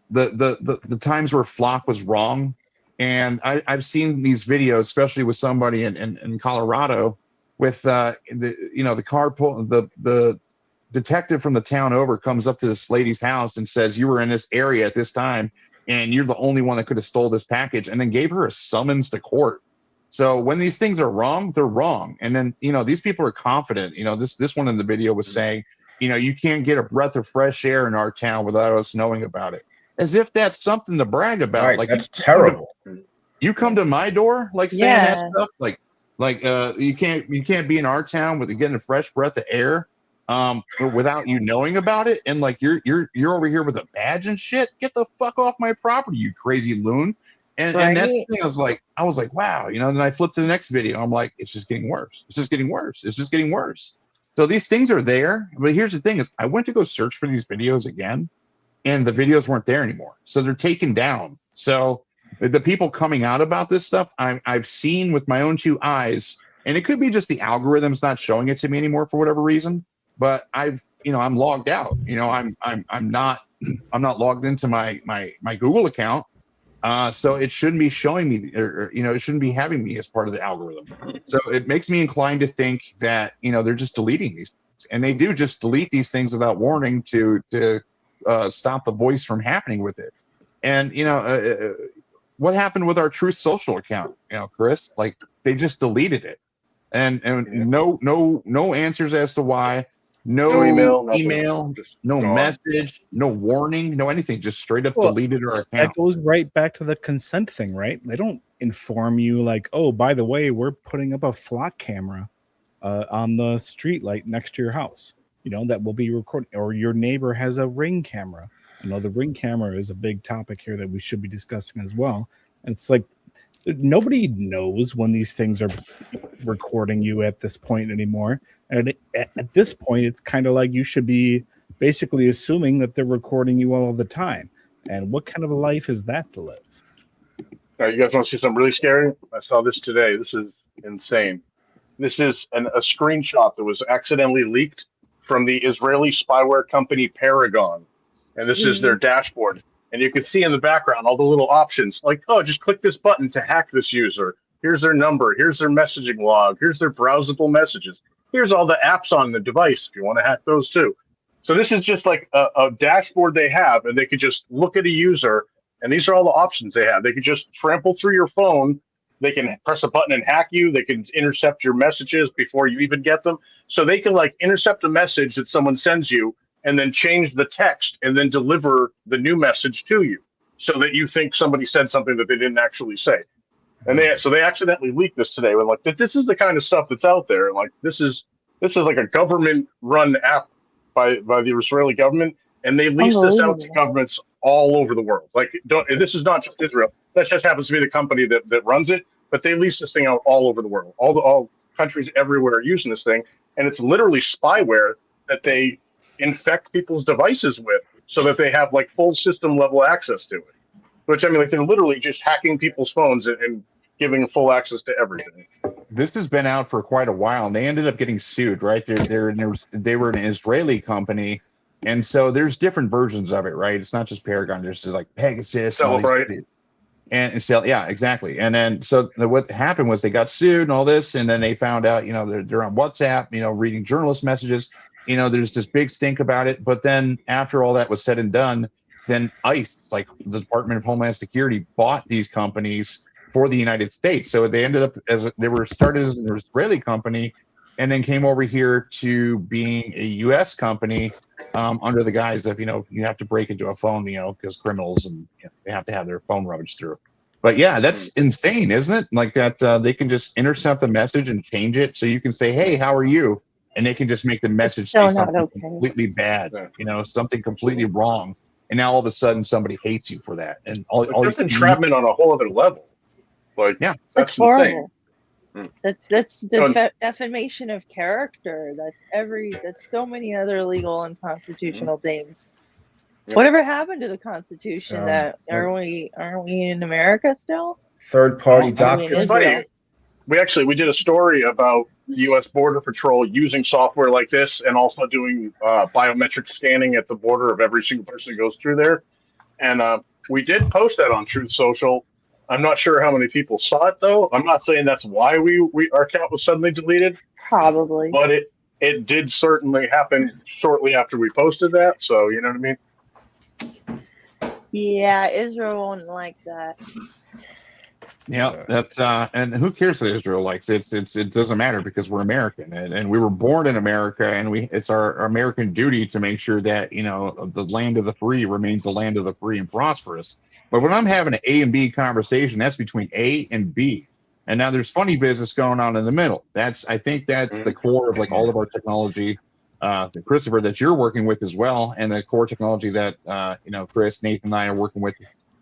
the times where Flock was wrong. And I've seen these videos, especially with somebody in Colorado, with the carpool, the detective from the town over comes up to this lady's house and says, you were in this area at this time, and you're the only one that could have stole this package, and then gave her a summons to court. So when these things are wrong, they're wrong. And then, these people are confident. This one in the video was saying, you can't get a breath of fresh air in our town without us knowing about it. As if that's something to brag about. Right, like that's terrible. You come to my door, like saying that stuff, like you can't be in our town with getting a fresh breath of air. without you knowing about it, and like you're over here with a badge and shit. Get the fuck off my property, you crazy loon. And that's the Right. thing. I was like, wow, you know. And then I flipped to the next video. I'm like, it's just getting worse. It's just getting worse. It's just getting worse. So these things are there, but here's the thing: is I went to go search for these videos again, and the videos weren't there anymore. So they're taken down. So the people coming out about this stuff, I've seen with my own two eyes, and it could be just the algorithm's not showing it to me anymore for whatever reason. But I'm logged out. I'm not logged into my Google account. So it shouldn't be showing me, or it shouldn't be having me as part of the algorithm. So it makes me inclined to think that they're just deleting these things, and they do just delete these things without warning to stop the voice from happening with it. And what happened with our Truth Social account? Chris, like they just deleted it, and no answers as to why. No email, just no gone. message, no warning, no anything. Just straight up deleted our account. That goes right back to the consent thing, right? They don't inform you like, oh, by the way, we're putting up a flock camera on the street light next to your house. That will be recording, or your neighbor has a Ring camera. The Ring camera is a big topic here that we should be discussing as well. And it's like nobody knows when these things are recording you at this point anymore. And at this point, it's kind of like you should be basically assuming that they're recording you all the time. And what kind of a life is that to live? Now, you guys want to see something really scary? I saw this today. This is insane. This is a screenshot that was accidentally leaked from the Israeli spyware company Paragon. And this is their dashboard. And you can see in the background all the little options like, oh, just click this button to hack this user. Here's their number. Here's their messaging log. Here's their browsable messages. Here's all the apps on the device if you want to hack those too. So this is just like a dashboard they have, and they could just look at a user, and these are all the options they have. They could just trample through your phone. They can press a button and hack you. They can intercept your messages before you even get them. So they can like intercept a message that someone sends you and then change the text and then deliver the new message to you so that you think somebody said something that they didn't actually say. And they accidentally leaked this today. We're like, this is the kind of stuff that's out there. Like this is like a government run app by the Israeli government, and they lease this out to governments all over the world. Like this is not just Israel. That just happens to be the company that runs it, but they lease this thing out all over the world. All countries everywhere are using this thing, and it's literally spyware that they infect people's devices with so that they have like full system level access to it. Which I mean, like they're literally just hacking people's phones and giving full access to everything. This has been out for quite a while, and they ended up getting sued. Right? They were an Israeli company, and so there's different versions of it. Right? It's not just Paragon. There's like Pegasus, Celebrate, and yeah, exactly. And then so what happened was they got sued and all this, and then they found out they're on WhatsApp, reading journalist messages. There's this big stink about it. But then after all that was said and done, then ICE, like the Department of Homeland Security, bought these companies for the United States. So they ended up they were started as an Israeli company and then came over here to being a U.S. company under the guise of, you have to break into a phone, because criminals and they have to have their phone rummaged through. But yeah, that's insane, isn't it? Like that they can just intercept the message and change it. So you can say, hey, how are you? And they can just make the message say something completely bad, something completely wrong. And now all of a sudden somebody hates you for that. And all just entrapment on a whole other level. Like, yeah, that's horrible. That's the defamation of character. That's so many other legal and constitutional things. Yep. Whatever happened to the Constitution? Aren't we in America still? Third party doctrine. We did a story about U.S. Border Patrol using software like this and also doing biometric scanning at the border of every single person who goes through there. And we did post that on Truth Social. I'm not sure how many people saw it, though. I'm not saying that's why our account was suddenly deleted. Probably. But it did certainly happen shortly after we posted that. So, you know what I mean? Yeah, Israel won't like that. Yeah, that's and who cares what Israel likes? It doesn't matter because we're American and we were born in America, and it's our American duty to make sure that the land of the free remains the land of the free and prosperous. But when I'm having an A and B conversation, that's between A and B, and now there's funny business going on in the middle. I think that's the core of like all of our technology Christopher, that you're working with as well, and the core technology that Chris, Nathan, and I are working with,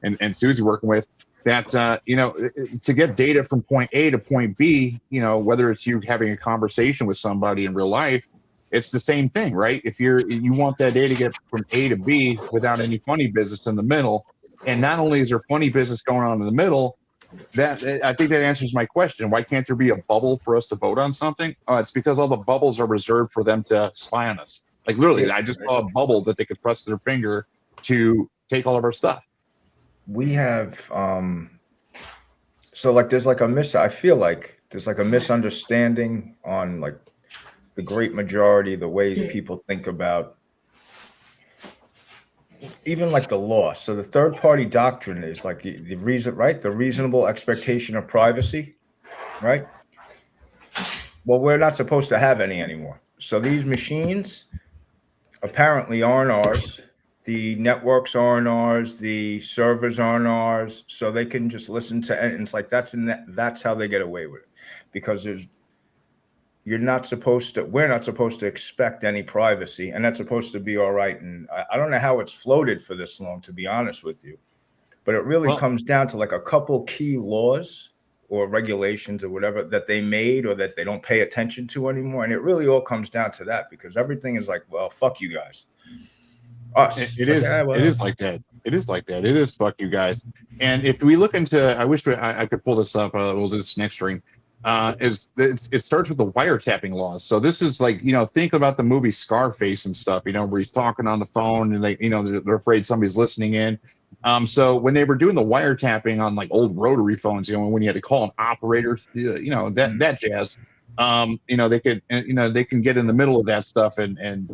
and Susie working with. That to get data from point A to point B, whether it's you having a conversation with somebody in real life, it's the same thing, right? If you want that data to get from A to B without any funny business in the middle, and not only is there funny business going on in the middle, that I think that answers my question. Why can't there be a bubble for us to vote on something? It's because all the bubbles are reserved for them to spy on us. Like literally, I just saw a bubble that they could press their finger to take all of our stuff. We have so like there's like I feel like there's like a misunderstanding on like the great majority of the ways people think about even like the law. So the third party doctrine is like the reason, right? The reasonable expectation of privacy, right? Well, we're not supposed to have any anymore. So these machines apparently aren't ours. The networks aren't ours. The servers aren't ours. So they can just listen to, and it's like that's how they get away with it, because we're not supposed to expect any privacy, and that's supposed to be all right. And I don't know how it's floated for this long, to be honest with you, but it really comes down to like a couple key laws or regulations or whatever that they made or that they don't pay attention to anymore. And it really all comes down to that, because everything is like, well, fuck you guys. Us. It is like that. It is like that. It is fuck you guys. And if we look into, I wish I could pull this up. We'll do this next stream. It starts with the wiretapping laws. So this is like, think about the movie Scarface and stuff, where he's talking on the phone and they're afraid somebody's listening in. So when they were doing the wiretapping on like old rotary phones, when you had to call an operator, that jazz, they can get in the middle of that stuff and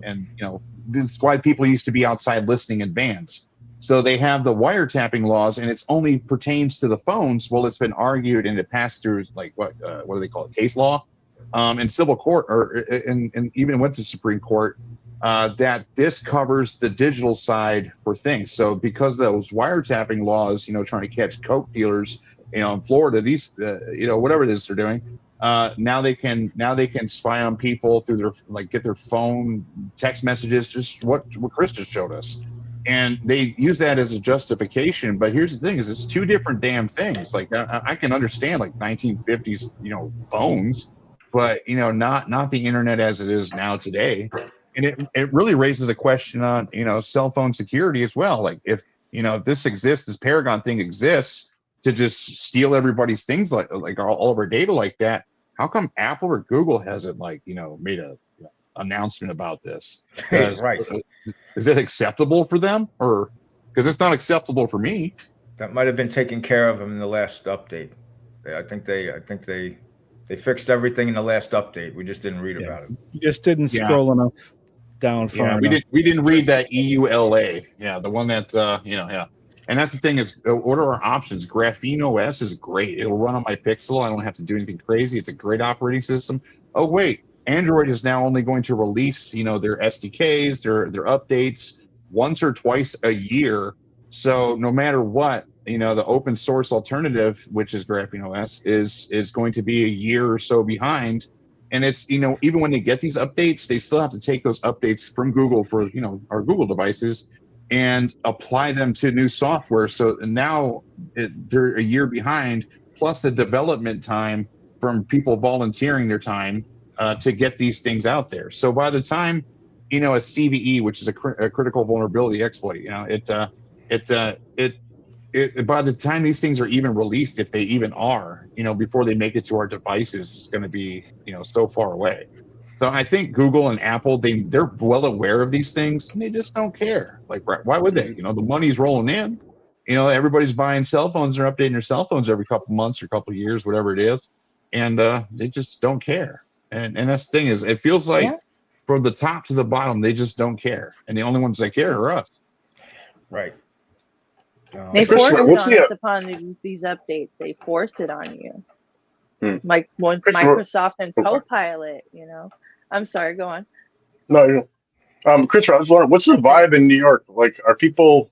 this is why people used to be outside listening in bands. So they have the wiretapping laws, and it's only pertains to the phones. Well, it's been argued and it passed through like what do they call it? Case law, in civil court, and even went to Supreme Court, that this covers the digital side for things. So because those wiretapping laws, trying to catch coke dealers, in Florida, these, whatever it is they're doing, now they can spy on people through their get their phone text messages, just what Chris just showed us. And they use that as a justification. But here's the thing: is it's two different damn things. Like I can understand like 1950s, phones, but not the internet as it is now today. And it really raises a question on cell phone security as well. Like if this exists, this Paragon thing exists to just steal everybody's things like all of our data like that. How come Apple or Google hasn't made a announcement about this? Right. Is it acceptable for them, or because it's not acceptable for me? That might have been taken care of in the last update. I think they fixed everything in the last update. We just didn't read about it. You just didn't scroll enough down far enough. We didn't read that EULA. Yeah, the one that yeah. And that's the thing is, what are our options? Graphene OS is great. It'll run on my Pixel. I don't have to do anything crazy. It's a great operating system. Oh wait, Android is now only going to release, their SDKs, their updates once or twice a year. So no matter what, the open source alternative, which is Graphene OS, is going to be a year or so behind. And it's, even when they get these updates, they still have to take those updates from Google for, our Google devices and apply them to new software. So now they're a year behind, plus the development time from people volunteering their time to get these things out there. So by the time, a CVE, which is a critical vulnerability exploit, by the time these things are even released, if they even are, before they make it to our devices, it's going to be, so far away. So I think Google and Apple, they're well aware of these things, and they just don't care. Like, why would they? The money's rolling in. Everybody's buying cell phones. They're updating their cell phones every couple months or couple years, whatever it is, and they just don't care. And that's the thing is, it feels like from the top to the bottom, they just don't care, and the only ones that care are us. Right. They force it on us upon these updates. They force it on you. Like Microsoft and Copilot, I'm sorry, go on. No, Christopher, I was wondering, what's the vibe in New York? Like, do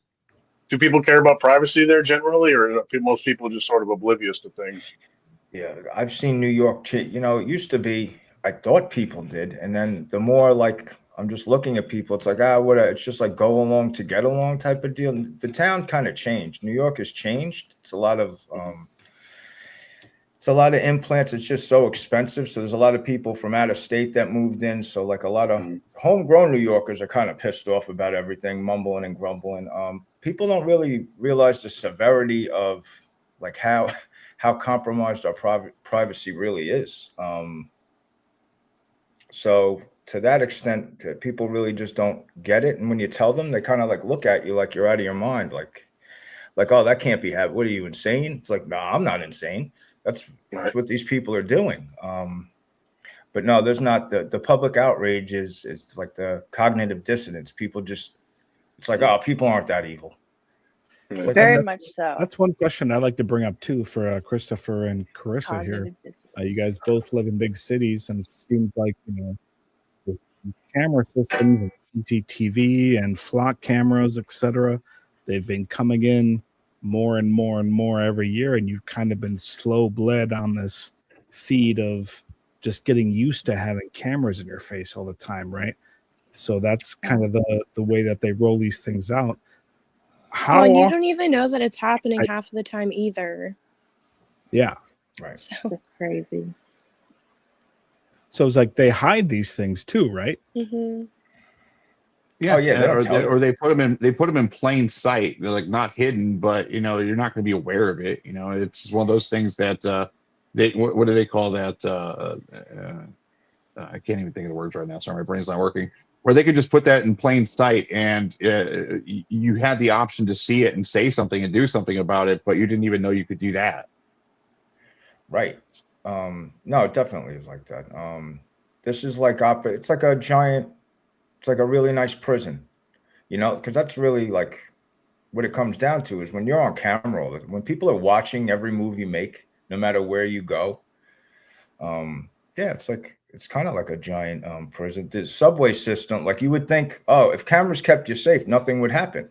people care about privacy there generally, or are most people just sort of oblivious to things? Yeah, I've seen New York, it used to be, I thought people did. And then the more like I'm just looking at people. It's like, it's just like go along to get along type of deal. The town kind of changed. New York has changed. It's a lot of implants. It's just so expensive. So there's a lot of people from out of state that moved in. So like a lot of homegrown New Yorkers are kind of pissed off about everything, mumbling and grumbling. People don't really realize the severity of like how compromised our privacy really is. So to that extent, people really just don't get it. And when you tell them, they kind of like look at you like you're out of your mind. Like, oh, that can't be happening. What are you, insane? It's like, no, I'm not insane. That's what these people are doing. But no, there's not the public outrage is like the cognitive dissonance. People just, it's like, oh, people aren't that evil. It's like, Very much so. That's one question I'd like to bring up too for Christopher and Carissa here. You guys both live in big cities, and it seems like, the camera systems, and CCTV and flock cameras, etc., they've been coming in more and more and more every year, and you've kind of been slow bled on this feed of just getting used to having cameras in your face all the time, right? So that's kind of the way that they roll these things out. How and you often, don't even know that it's happening half of the time either. yeah, right. So, It's crazy. so it's like they hide these things too, right? mm-hmm. Yeah, They don't tell you. or they put them in plain sight. They're like not hidden, but you're not going to be aware of it. It's one of those things that what do they call that? I can't even think of the words right now. Sorry, my brain's not working. Where they could just put that in plain sight, and you had the option to see it and say something and do something about it, but you didn't even know you could do that. Right. No, it definitely is like that. This is like it's like a giant. It's like a really nice prison, because that's really like what it comes down to is when you're on camera, when people are watching every move you make, no matter where you go. It's kind of like a giant prison. The subway system, like you would think, oh, if cameras kept you safe, nothing would happen,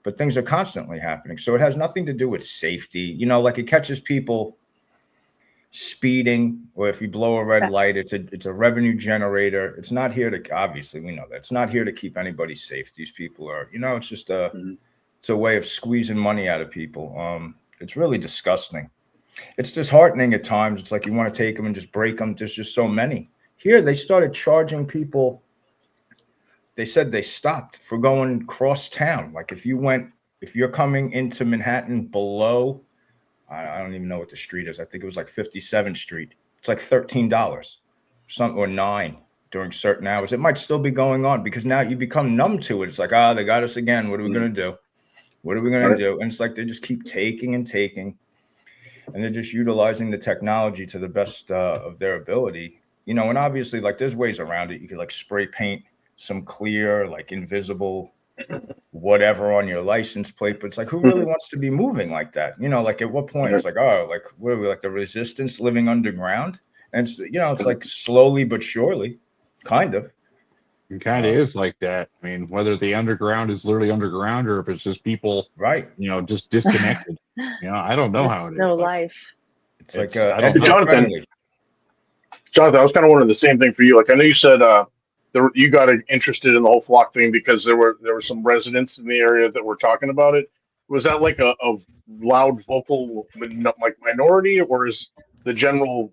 but things are constantly happening. So it has nothing to do with safety. Like it catches people speeding, or if you blow a red light, it's a revenue generator. It's not here to, obviously we know that it's not here to keep anybody safe. These people are, it's just it's a way of squeezing money out of people. It's really disgusting. It's disheartening at times. It's like you want to take them and just break them. There's just so many. Here they started charging people. They said they stopped for going cross town. Like if you're coming into Manhattan below, I don't even know what the street is. I think it was like 57th Street. It's like $13, something, or $9 during certain hours. It might still be going on because now you become numb to it. It's like, they got us again. What are we going to do? What are we going to do? And it's like they just keep taking and taking, and they're just utilizing the technology to the best of their ability. And obviously, like there's ways around it. You could like spray paint some clear, like invisible whatever on your license plate, but it's like, who really wants to be moving like that? Like at what point it's like, oh, like what are we, like the resistance living underground? And it's it's like slowly but surely, kind of. It kind of is like that. I mean, whether the underground is literally underground or if it's just people, right? Just disconnected. I don't know how it is. No life. It's like Jonathan, I was kind of wondering the same thing for you. Like I know you said you got interested in the whole flock thing because there were some residents in the area that were talking about it. Was that like a loud vocal like minority, or is the general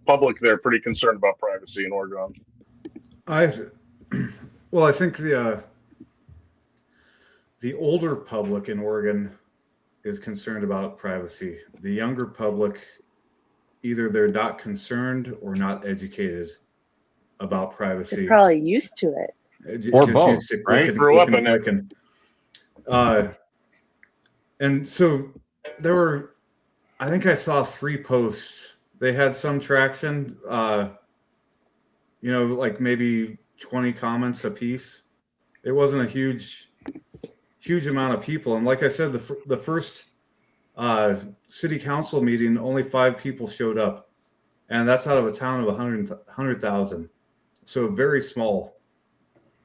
public there pretty concerned about privacy in Oregon? I think the older public in Oregon is concerned about privacy. The younger public, either they're not concerned or not educated about privacy. They're probably used to it. Or both, right? Grew up in it. And so there were, I think I saw 3 posts. They had some traction, like maybe 20 comments a piece. It wasn't a huge amount of people. And like I said, the first city council meeting, only 5 people showed up. And that's out of a town of 100,000. So a very small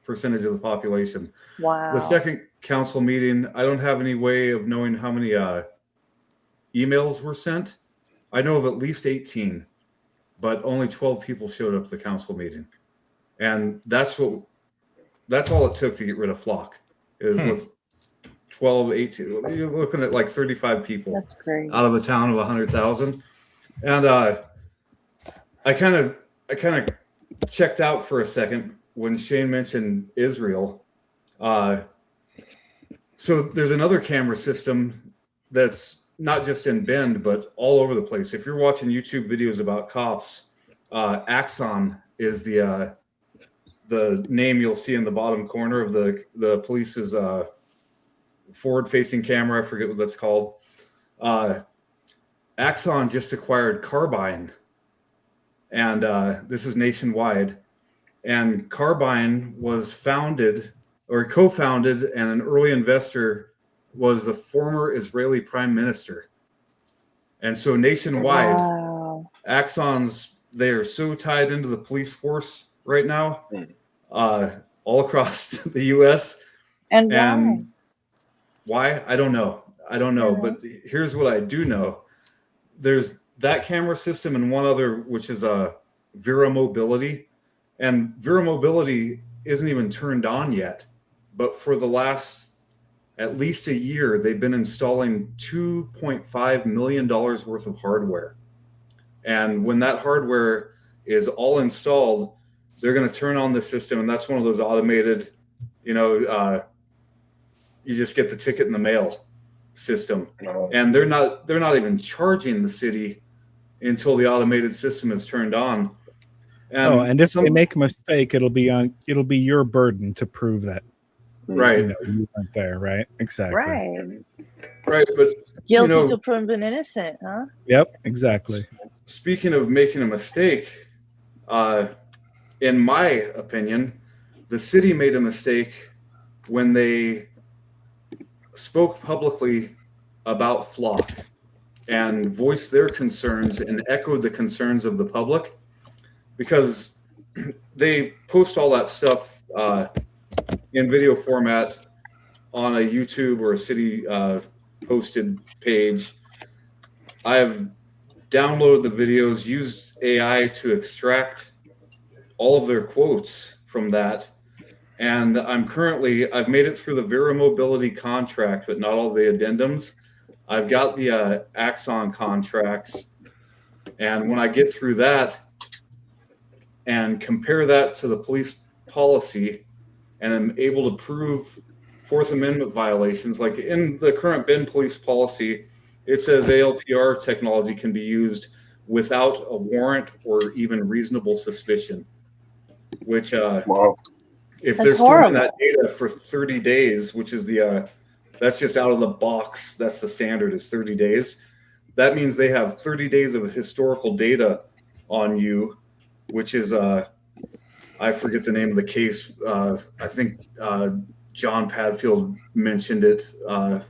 percentage of the population. Wow. The second council meeting, I don't have any way of knowing how many emails were sent. I know of at least 18, but only 12 people showed up at the council meeting. And that's what That's all it took to get rid of Flock. Is with 12, 18. You're looking at like 35 people. That's great. Out of a town of 100,000, and I kind of checked out for a second when Shane mentioned Israel. So there's another camera system that's not just in Bend, but all over the place. If you're watching YouTube videos about cops, Axon is the name you'll see in the bottom corner of the police's forward-facing camera. I forget what that's called. Axon just acquired Carbine, and this is nationwide. And Carbine was founded or co-founded, and an early investor was the former Israeli prime minister. And so nationwide, Wow. they are so tied into the police force right now, all across the U.S. And why? I don't know. But here's what I do know. There's that camera system and one other, which is Vera Mobility. And Vera Mobility isn't even turned on yet. But for the last at least a year, they've been installing $2.5 million worth of hardware. And when that hardware is all installed, they're going to turn on the system. And that's one of those automated, you just get the ticket in the mail system. And they're not even charging the city until the automated system is turned on. And if they make a mistake, it'll be your burden to prove that. Right. You weren't there, right? Exactly. Right. But guilty till proven innocent, huh? Yep, exactly. Speaking of making a mistake, in my opinion, the city made a mistake when they spoke publicly about Flock and voiced their concerns and echoed the concerns of the public, because they post all that stuff in video format on a YouTube or a city posted page. I have downloaded the videos, used AI to extract all of their quotes from that. And I've made it through the Vera Mobility contract, but not all the addendums. I've got the Axon contracts. And when I get through that and compare that to the police policy, and I'm able to prove Fourth Amendment violations, like in the current Bend police policy, it says ALPR technology can be used without a warrant or even reasonable suspicion, which if they're storing that data for 30 days, which is that's just out of the box, that's the standard is 30 days. That means they have 30 days of historical data on you, which is, I forget the name of the case. I think John Padfield mentioned it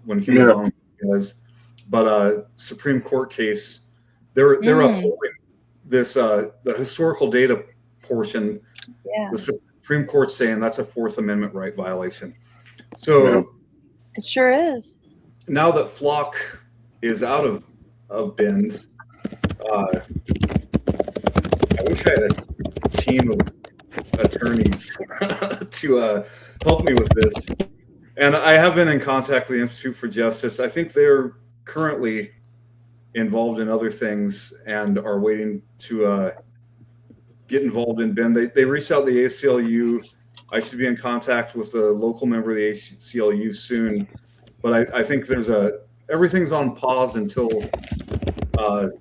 when he was on, but Supreme Court case, they're upholding this, the historical data portion. Yeah. The Supreme Court saying that's a Fourth Amendment right violation. So it sure is. Now that Flock is out of Bend, I wish I had a team of attorneys to help me with this. And I have been in contact with the Institute for Justice. I think they're currently involved in other things and are waiting to get involved in Bend. They reached out to the ACLU. I should be in contact with a local member of the ACLU soon. But I think everything's on pause until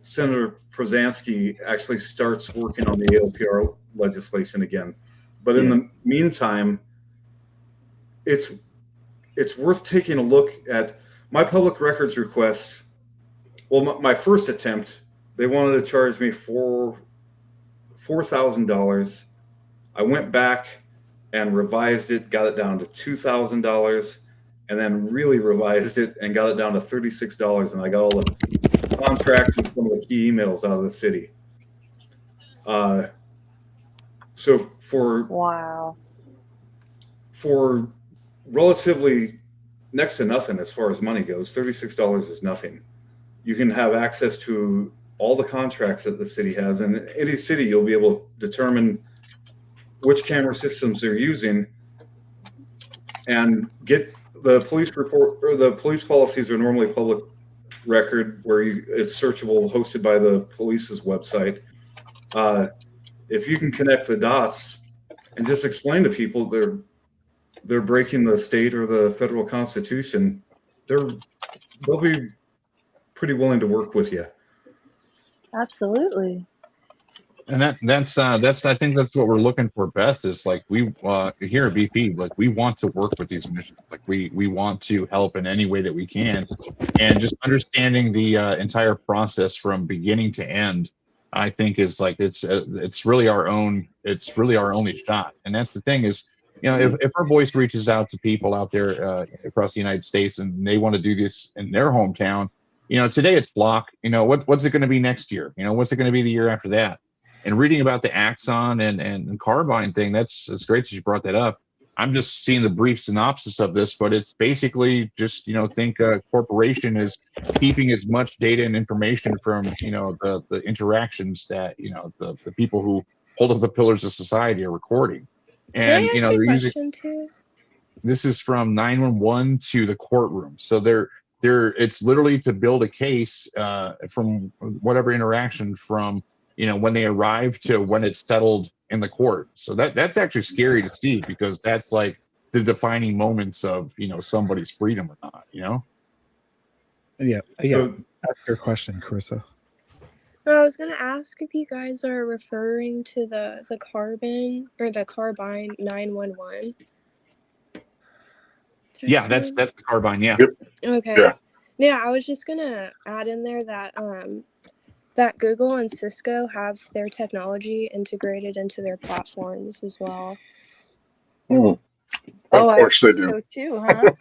Senator Prozansky actually starts working on the ALPR legislation again. But in the meantime, it's worth taking a look at my public records request. Well, my first attempt, they wanted to charge me $4,000. I went back and revised it, got it down to $2,000, and then really revised it and got it down to $36. And I got all the contracts and some of the key emails out of the city. So for relatively next to nothing as far as money goes, $36 is nothing. You can have access to all the contracts that the city has, and in any city you'll be able to determine which camera systems they're using and get the police report, or the police policies are normally public record where it's searchable, hosted by the police's website. If you can connect the dots and just explain to people they're breaking the state or the federal constitution, they'll be pretty willing to work with you. Absolutely. And that's I think that's what we're looking for best is like we here at VP, like we want to work with these missions, like we want to help in any way that we can, and just understanding the entire process from beginning to end, I think is like it's really our only shot. And that's the thing is, you know, if our voice reaches out to people out there across the United States and they want to do this in their hometown, you know, today it's Flock, you know, what's it going to be next year, you know, what's it going to be the year after that. And reading about the Axon and Carbine thing, it's great that you brought that up. I'm just seeing the brief synopsis of this, but it's basically just, you know, think a corporation is keeping as much data and information from, you know, the interactions that, you know, the people who hold up the pillars of society are recording. Can And, I you ask know, a they're using, question too? this is from 911 to the courtroom. So it's literally to build a case from whatever interaction from, you know, when they arrive to when it's settled in the court. So that's actually scary to see, because that's like the defining moments of, you know, somebody's freedom or not, you know? Yeah. So, Ask your question, Carissa. I was gonna ask if you guys are referring to the carbon or the Carbine 911. Yeah, that's the Carbine. Yeah. Okay. Yeah, I was just gonna add in there that that Google and Cisco have their technology integrated into their platforms as well. Of I course they think do. so too, huh?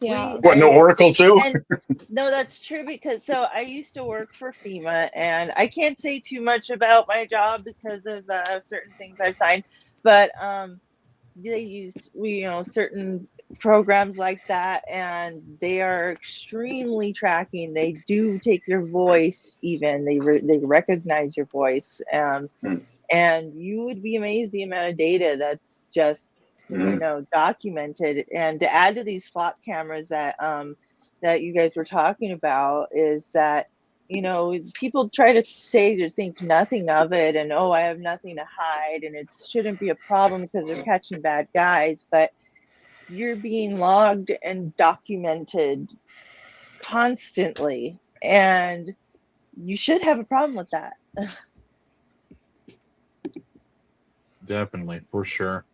Yeah. What, no Oracle too? And no, that's true, because so I used to work for FEMA, and I can't say too much about my job because of certain things I've signed, but they used certain programs like that, and they are extremely tracking. They do take your voice, even they recognize your voice, and you would be amazed the amount of data that's just documented. And to add to these flop cameras that that you guys were talking about, is that people try to say to think nothing of it, and I have nothing to hide, and it shouldn't be a problem because they're catching bad guys, but you're being logged and documented constantly, and you should have a problem with that. Definitely, for sure.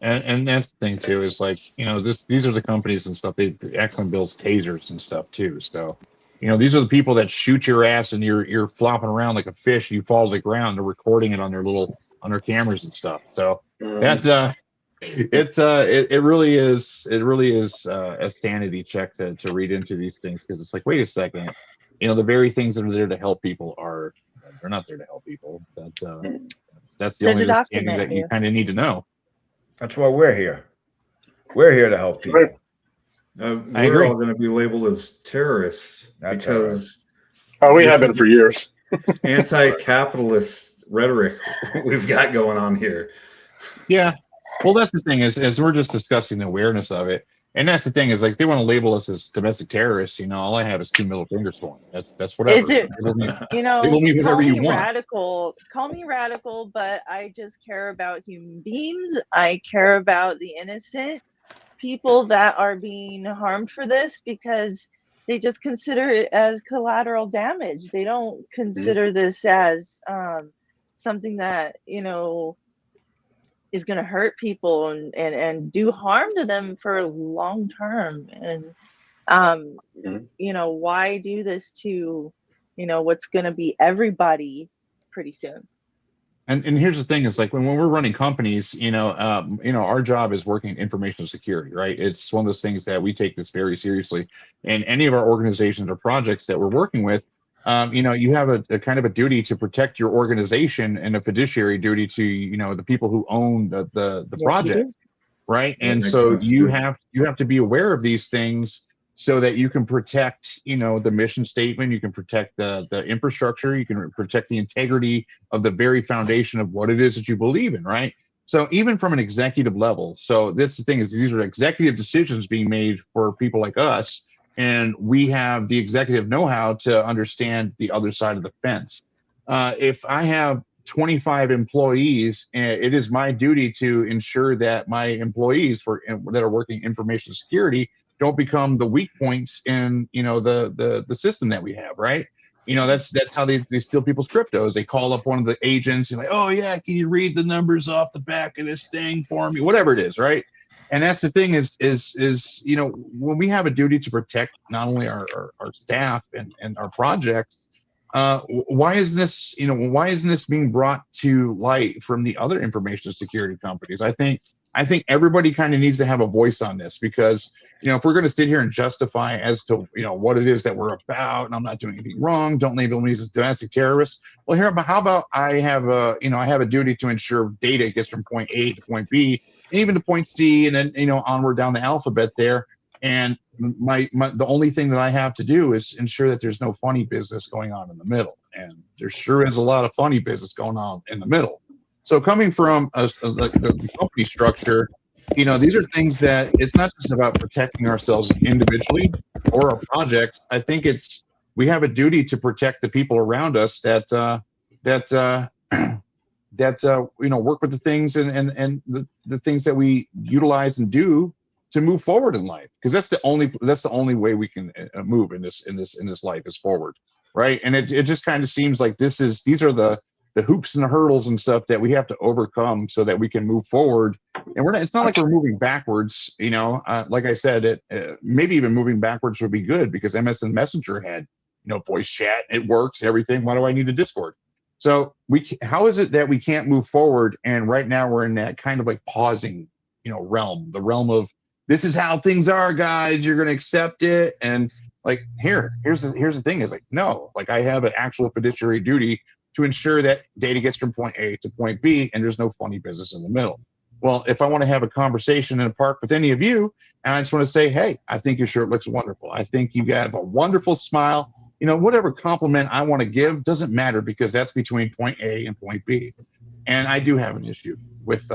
And that's the thing too, is like, these are the companies and stuff. Axon builds tasers and stuff too. So, these are the people that shoot your ass and you're flopping around like a fish. You fall to the ground. They're recording it on their cameras and stuff. So that it really is a sanity check to read into these things, because it's like, wait a second, the very things that are there to help people they're not there to help people. That's the only understanding that you kind of need to know. That's why we're here. We're here to help people. We're all going to be labeled as terrorists. That's because we have been for years. Anti-capitalist rhetoric we've got going on here. Yeah. Well, that's the thing is we're just discussing the awareness of it. And that's the thing is, like, they want to label us as domestic terrorists. All I have is 2 middle fingers for them. That's whatever. Is it? Label me whatever you want. Radical. Call me radical, but I just care about human beings. I care about the innocent people that are being harmed for this, because they just consider it as collateral damage. They don't consider this as something that is going to hurt people and do harm to them for long term. And why do this to what's going to be everybody pretty soon? And here's the thing is, like, when we're running companies, our job is working in information security, right? It's one of those things that we take this very seriously. And any of our organizations or projects that we're working with, you have a kind of a duty to protect your organization, and a fiduciary duty to, the people who own the project, right? And so you have to be aware of these things, so that you can protect, the mission statement, you can protect the infrastructure, you can protect the integrity of the very foundation of what it is that you believe in, right? So even from an executive level, so that's the thing, is these are executive decisions being made for people like us, and we have the executive know-how to understand the other side of the fence. If I have 25 employees, it is my duty to ensure that my employees that are working information security don't become the weak points in, the system that we have, right? That's how they steal people's cryptos. They call up one of the agents and like, oh yeah, can you read the numbers off the back of this thing for me? Whatever it is, right? And that's the thing is when we have a duty to protect not only our staff and our projects, why isn't this being brought to light from the other information security companies? I think everybody kind of needs to have a voice on this, because if we're going to sit here and justify as to what it is that we're about, and I'm not doing anything wrong, don't label me as a domestic terrorist. Well, how about I have a duty to ensure data gets from point A to point B, and even to point C, and then onward down the alphabet there. And the only thing that I have to do is ensure that there's no funny business going on in the middle, and there sure is a lot of funny business going on in the middle. So coming from the company structure, these are things that it's not just about protecting ourselves individually or our projects. I think we have a duty to protect the people around us that work with the things and the things that we utilize and do to move forward in life, because that's the only way we can move in this life is forward, right? And it just kind of seems like these are the hoops and the hurdles and stuff that we have to overcome so that we can move forward. And it's not like we're moving backwards, like I said, maybe even moving backwards would be good, because MSN Messenger had voice chat, it works, everything. Why do I need a Discord? So how is it that we can't move forward? And right now we're in that kind of like pausing realm, the realm of, this is how things are, guys, you're going to accept it. And like, here's the thing is like, no, like I have an actual fiduciary duty to ensure that data gets from point A to point B, and there's no funny business in the middle. Well, if I want to have a conversation in a park with any of you, and I just want to say, hey, I think your shirt looks wonderful, I think you have a wonderful smile, whatever compliment I want to give doesn't matter, because that's between point A and point B. And I do have an issue with,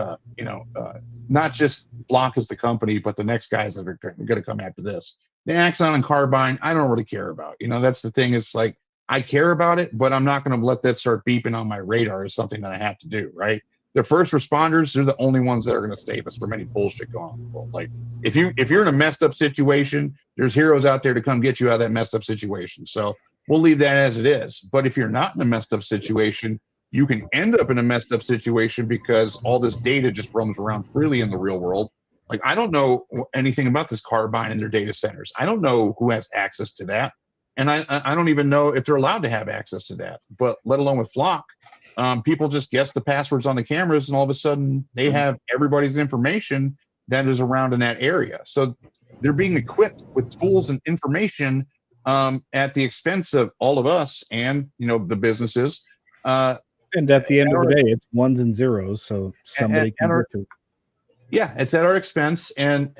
not just Block as the company, but the next guys that are going to come after this. The Axon and Carbine, I don't really care about. That's the thing. It's like, I care about it, but I'm not going to let that start beeping on my radar as something that I have to do, right? The first responders, they're the only ones that are going to save us from any bullshit going on. Well, like, if you're in a messed up situation, there's heroes out there to come get you out of that messed up situation. So we'll leave that as it is. But if you're not in a messed up situation, you can end up in a messed up situation because all this data just roams around freely in the real world. Like, I don't know anything about this Carbine and their data centers. I don't know who has access to that. And I don't even know if they're allowed to have access to that, but let alone with Flock. People just guess the passwords on the cameras, and all of a sudden they have everybody's information that is around in that area. So they're being equipped with tools and information at the expense of all of us and the businesses. And at the end of the day, it's ones and zeros, so somebody can get to it. Yeah, it's at our expense, and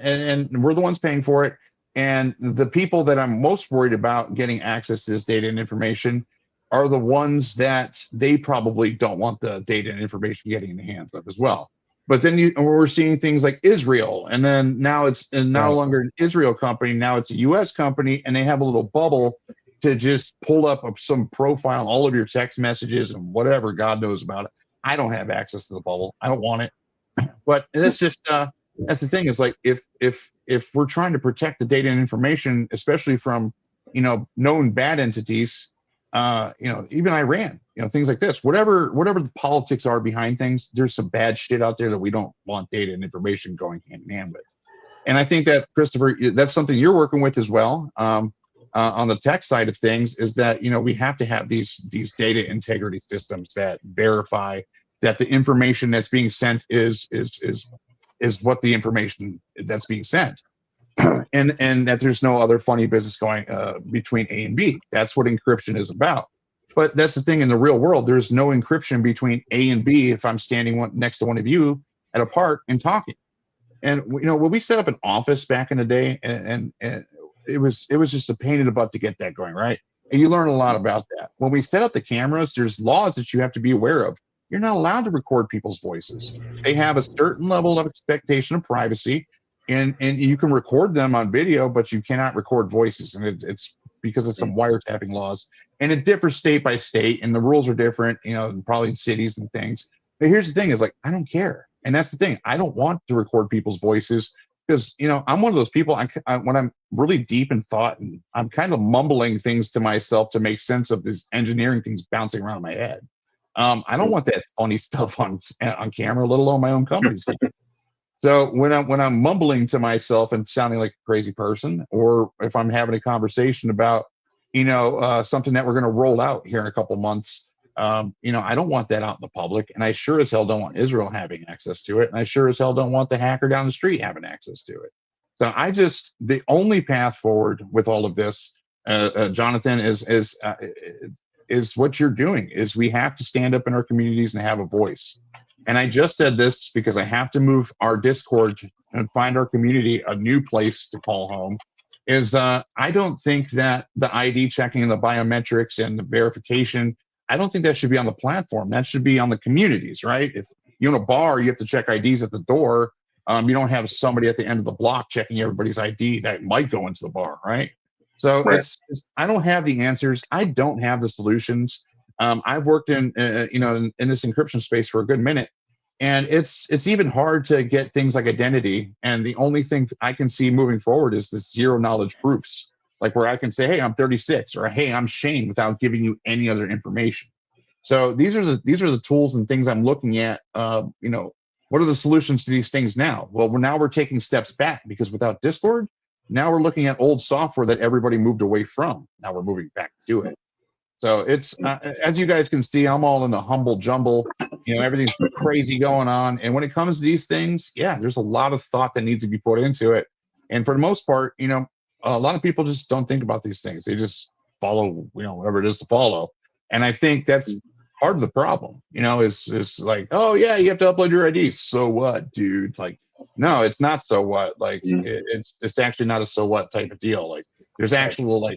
we're the ones paying for it. And the people that I'm most worried about getting access to this data and information are the ones that they probably don't want the data and information getting in the hands of as well. But then we're seeing things like Israel, and then now it's no longer an Israel company, now it's a U.S. company, and they have a little bubble to just pull up some profile, all of your text messages and whatever God knows about it. I don't have access to the bubble. I don't want it. But that's just that's the thing is like if we're trying to protect the data and information, especially from known bad entities, even Iran, things like this, whatever the politics are behind things, there's some bad shit out there that we don't want data and information going hand in hand with. And I think that, Christopher, that's something you're working with as well. On the tech side of things, is that we have to have these data integrity systems that verify that the information that's being sent is what the information that's being sent, and that there's no other funny business going between A and B. That's what encryption is about. But that's the thing, in the real world, there's no encryption between A and B if I'm standing next to one of you at a park and talking. And when we set up an office back in the day, and it was just a pain in the butt to get that going, right? And you learn a lot about that. When we set up the cameras, there's laws that you have to be aware of. you're not allowed to record people's voices. They have a certain level of expectation of privacy, and you can record them on video, but you cannot record voices, and it's because of some wiretapping laws, and it differs state by state, and the rules are different, probably in cities and things. But here's the thing: is like, I don't care, and that's the thing. I don't want to record people's voices because I'm one of those people. When I'm really deep in thought, and I'm kind of mumbling things to myself to make sense of these engineering things bouncing around my head. I don't want that funny stuff on camera, let alone my own company's. So when I'm mumbling to myself and sounding like a crazy person, or if I'm having a conversation about something that we're going to roll out here in a couple months, I don't want that out in the public, and I sure as hell don't want Israel having access to it, and I sure as hell don't want the hacker down the street having access to it. So the only path forward with all of this, Jonathan, is what you're doing. Is we have to stand up in our communities and have a voice. And I just said this because I have to move our Discord and find our community a new place to call home. I don't think that the ID checking and the biometrics and the verification, I don't think that should be on the platform. That should be on the communities, right? If you're in a bar, you have to check IDs at the door. You don't have somebody at the end of the block checking everybody's ID that might go into the bar, right? So Right. I don't have the answers. I don't have the solutions. I've worked in this encryption space for a good minute, and it's even hard to get things like identity. And the only thing I can see moving forward is this zero knowledge proofs, like where I can say, hey, I'm 36, or hey, I'm Shane, without giving you any other information. So these are the tools and things I'm looking at. What are the solutions to these things now? Well, we're taking steps back, because without Discord, now we're looking at old software that everybody moved away from. Now we're moving back to it. So it's as you guys can see, I'm all in a humble jumble. Everything's crazy going on. And when it comes to these things, yeah, there's a lot of thought that needs to be put into it. And for the most part, a lot of people just don't think about these things. They just follow, whatever it is to follow. And I think that's part of the problem, is like, oh yeah, you have to upload your ID. So what, dude? Like, no, it's not so what. Like, it's actually not a so what type of deal. Like, there's actual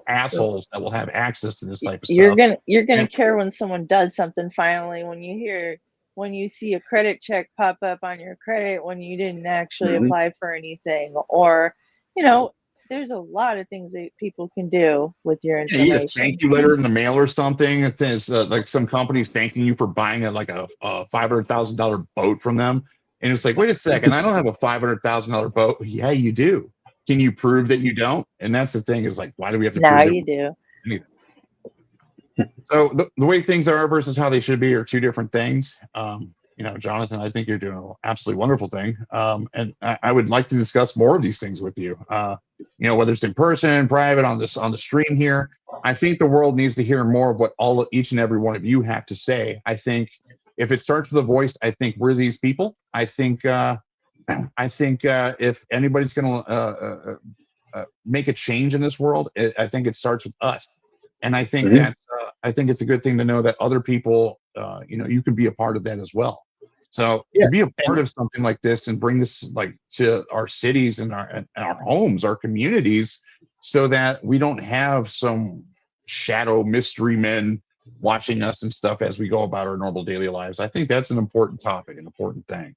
assholes that will have access to this type of stuff. You're gonna care when someone does something. Finally, when you see a credit check pop up on your credit when you didn't actually apply for anything, or there's a lot of things that people can do with your information. You get a thank you letter in the mail or something. It's like some companies thanking you for buying a $500,000 boat from them, and it's like, wait a second, I don't have a $500,000 boat. Yeah, you do. Can you prove that you don't? And that's the thing, is like, why do we have to now prove you do? So the way things are versus how they should be are two different things. Jonathan, I think you're doing an absolutely wonderful thing. And I would like to discuss more of these things with you. Whether it's in person, private, on the stream here. I think the world needs to hear more of what each and every one of you have to say. I think if it starts with a voice, I think we're these people. I think if anybody's going to make a change in this world, I think it starts with us. And I think I think it's a good thing to know that other people, you can be a part of that as well. So to be a part of something like this and bring this to our cities and our homes, our communities, so that we don't have some shadow mystery men watching us and stuff as we go about our normal daily lives. I think that's an important topic, an important thing.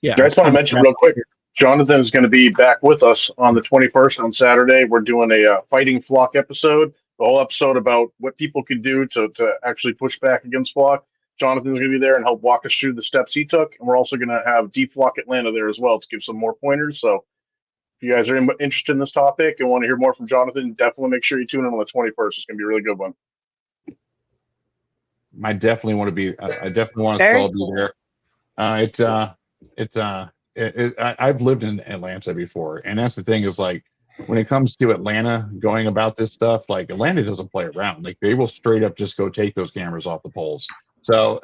Yeah, I just want to mention real quick, Jonathan is going to be back with us on the 21st on Saturday. We're doing a Fighting Flock episode, the whole episode about what people can do to actually push back against Flock. Jonathan's going to be there and help walk us through the steps he took. And we're also going to have Deflock Atlanta there as well to give some more pointers. So if you guys are interested in this topic and want to hear more from Jonathan, definitely make sure you tune in on the 21st. It's going to be a really good one. I definitely want to be. I definitely want to be there. I've lived in Atlanta before, and that's the thing, is like, when it comes to Atlanta going about this stuff, like, Atlanta doesn't play around. Like, they will straight up just go take those cameras off the poles. So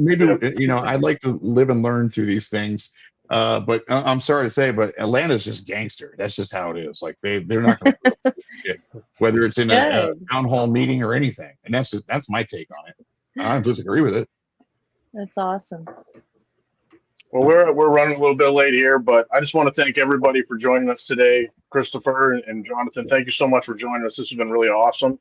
maybe I'd like to live and learn through these things. But I'm sorry to say, but Atlanta's just gangster. That's just how it is. Like, they're not going to whether it's in a town hall meeting or anything. And that's my take on it. I don't disagree with it. That's awesome. Well, we're running a little bit late here, but I just want to thank everybody for joining us today. Christopher and Jonathan, thank you so much for joining us. This has been really awesome.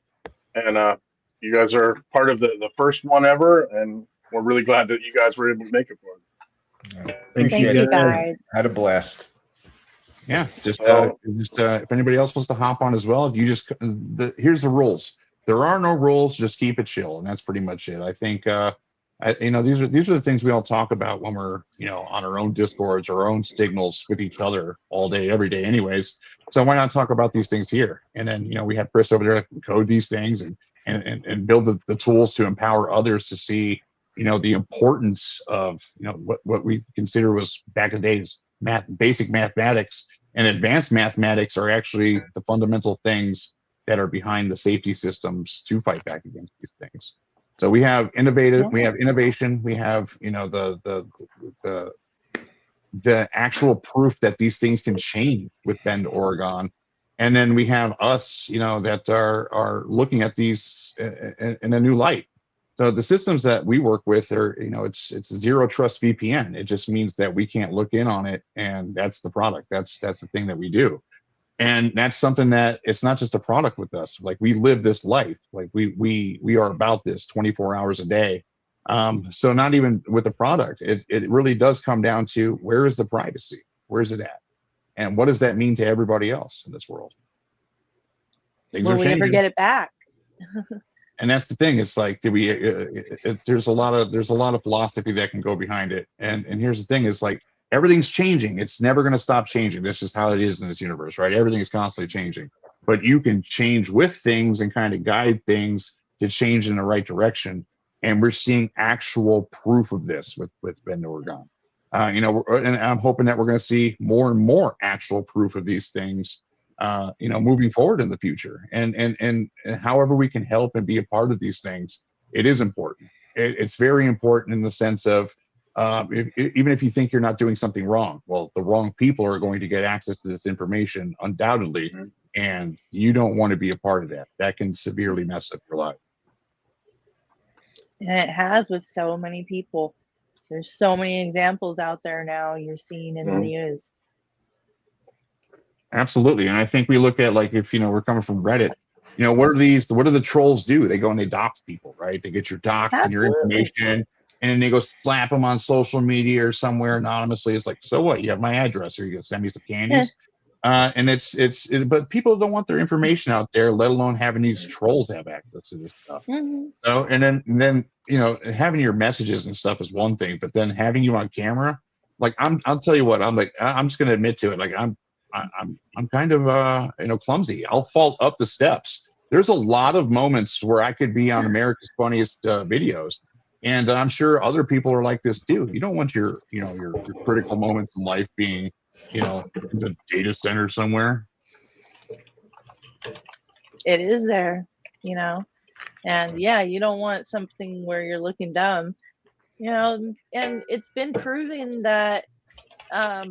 And You guys are part of the first one ever, and we're really glad that you guys were able to make it for it. Appreciate you it. guys. Had a blast. Yeah, just So- if anybody else wants to hop on as well, if you just here's the rules. There are no rules. Just keep it chill, and that's pretty much it. I think these are the things we all talk about when we're on our own discords or our own signals with each other all day, every day, anyways. So why not talk about these things here? And then we have Chris over there that can code these things and build the tools to empower others to see the importance of what we consider was back in the days basic mathematics. And advanced mathematics are actually the fundamental things that are behind the safety systems to fight back against these things. So we have innovation, we have the actual proof that these things can change with Bend, Oregon, and then we have us, that are looking at these in a new light. So the systems that we work with are, it's zero trust VPN. It just means that we can't look in on it, and that's the product. That's the thing that we do, and that's something that it's not just a product with us. Like we live this life. Like we are about this 24 hours a day. So not even with the product, it really does come down to where is the privacy? Where's it at? And what does that mean to everybody else in this world? Things are changing. Will we ever get it back? And that's the thing. It's like, there's a lot of philosophy that can go behind it. And here's the thing: is like everything's changing. It's never going to stop changing. That's just how it is in this universe, right? Everything is constantly changing. But you can change with things and kind of guide things to change in the right direction. And we're seeing actual proof of this with Bend, Oregon. And I'm hoping that we're going to see more and more actual proof of these things. Moving forward in the future, and however we can help and be a part of these things, it is important. It's very important in the sense of even if you think you're not doing something wrong, well, the wrong people are going to get access to this information undoubtedly, and you don't want to be a part of that. That can severely mess up your life. And it has with so many people. There's so many examples out there now you're seeing in the news. Absolutely. And I think we look at, like, if we're coming from Reddit, what do the trolls do? They go and they dox people, right? They get your docs and your information, and then they go slap them on social media or somewhere anonymously. It's like, so what? You have my address, or you can send me some candies. But people don't want their information out there, let alone having these trolls have access to this stuff. So, and then having your messages and stuff is one thing, but then having you on camera, like I'll tell you what, I'm just going to admit to it. Like I'm kind of clumsy. I'll fall up the steps. There's a lot of moments where I could be on America's Funniest Videos, and I'm sure other people are like this too. You don't want your critical moments in life being in the data center somewhere. It is there, and you don't want something where you're looking dumb, and it's been proven that I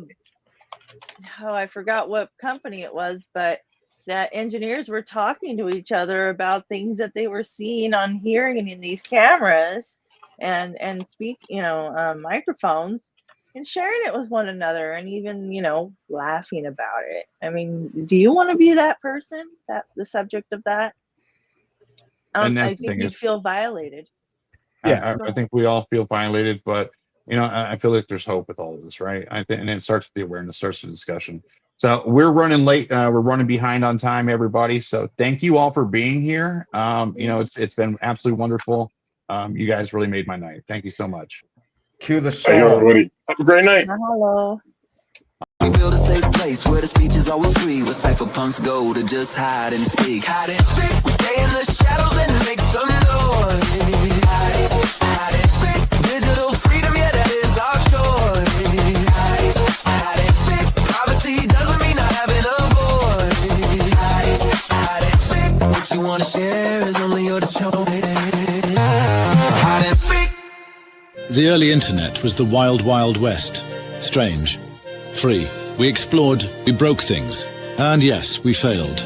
forgot what company it was, but that engineers were talking to each other about things that they were seeing on hearing in these cameras and microphones, and sharing it with one another, and even laughing about it. I mean, do you want to be that person that's the subject of that? And I think you feel violated. Yeah, I think we all feel violated, but I feel like there's hope with all of this, right? And it starts with the awareness, starts with the discussion. So we're running late. We're running behind on time, everybody. So thank you all for being here. It's been absolutely wonderful. You guys really made my night. Thank you so much. Cue the Hey, song. everybody. Have a great night. Hello. We build a safe place where the speech is always free, where cypherpunks go to just hide and speak. Hide and speak. We stay in the shadows and make some noise. Hide and speak. Digital freedom, yeah, that is our choice. Hide and speak. Privacy doesn't mean not having a voice. Hide and speak. What you want to share is only your choice. Hide and speak. The early internet was the wild, wild west. Strange. Free. We explored, we broke things. And yes, we failed.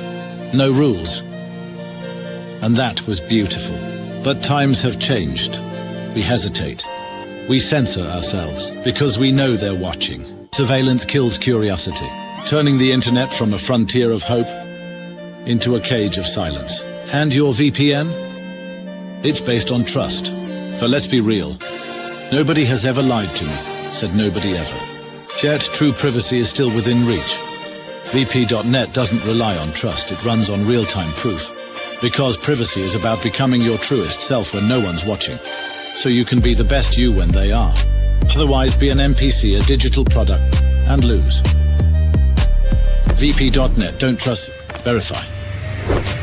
No rules. And that was beautiful. But times have changed. We hesitate. We censor ourselves because we know they're watching. Surveillance kills curiosity, turning the internet from a frontier of hope into a cage of silence. And your VPN? It's based on trust. For let's be real, nobody has ever lied to me, said nobody ever. Yet true privacy is still within reach. vp.net doesn't rely on trust, it runs on real-time proof. Because privacy is about becoming your truest self when no one's watching. So you can be the best you when they are. Otherwise be an NPC, a digital product, and lose. vp.net, don't trust, verify.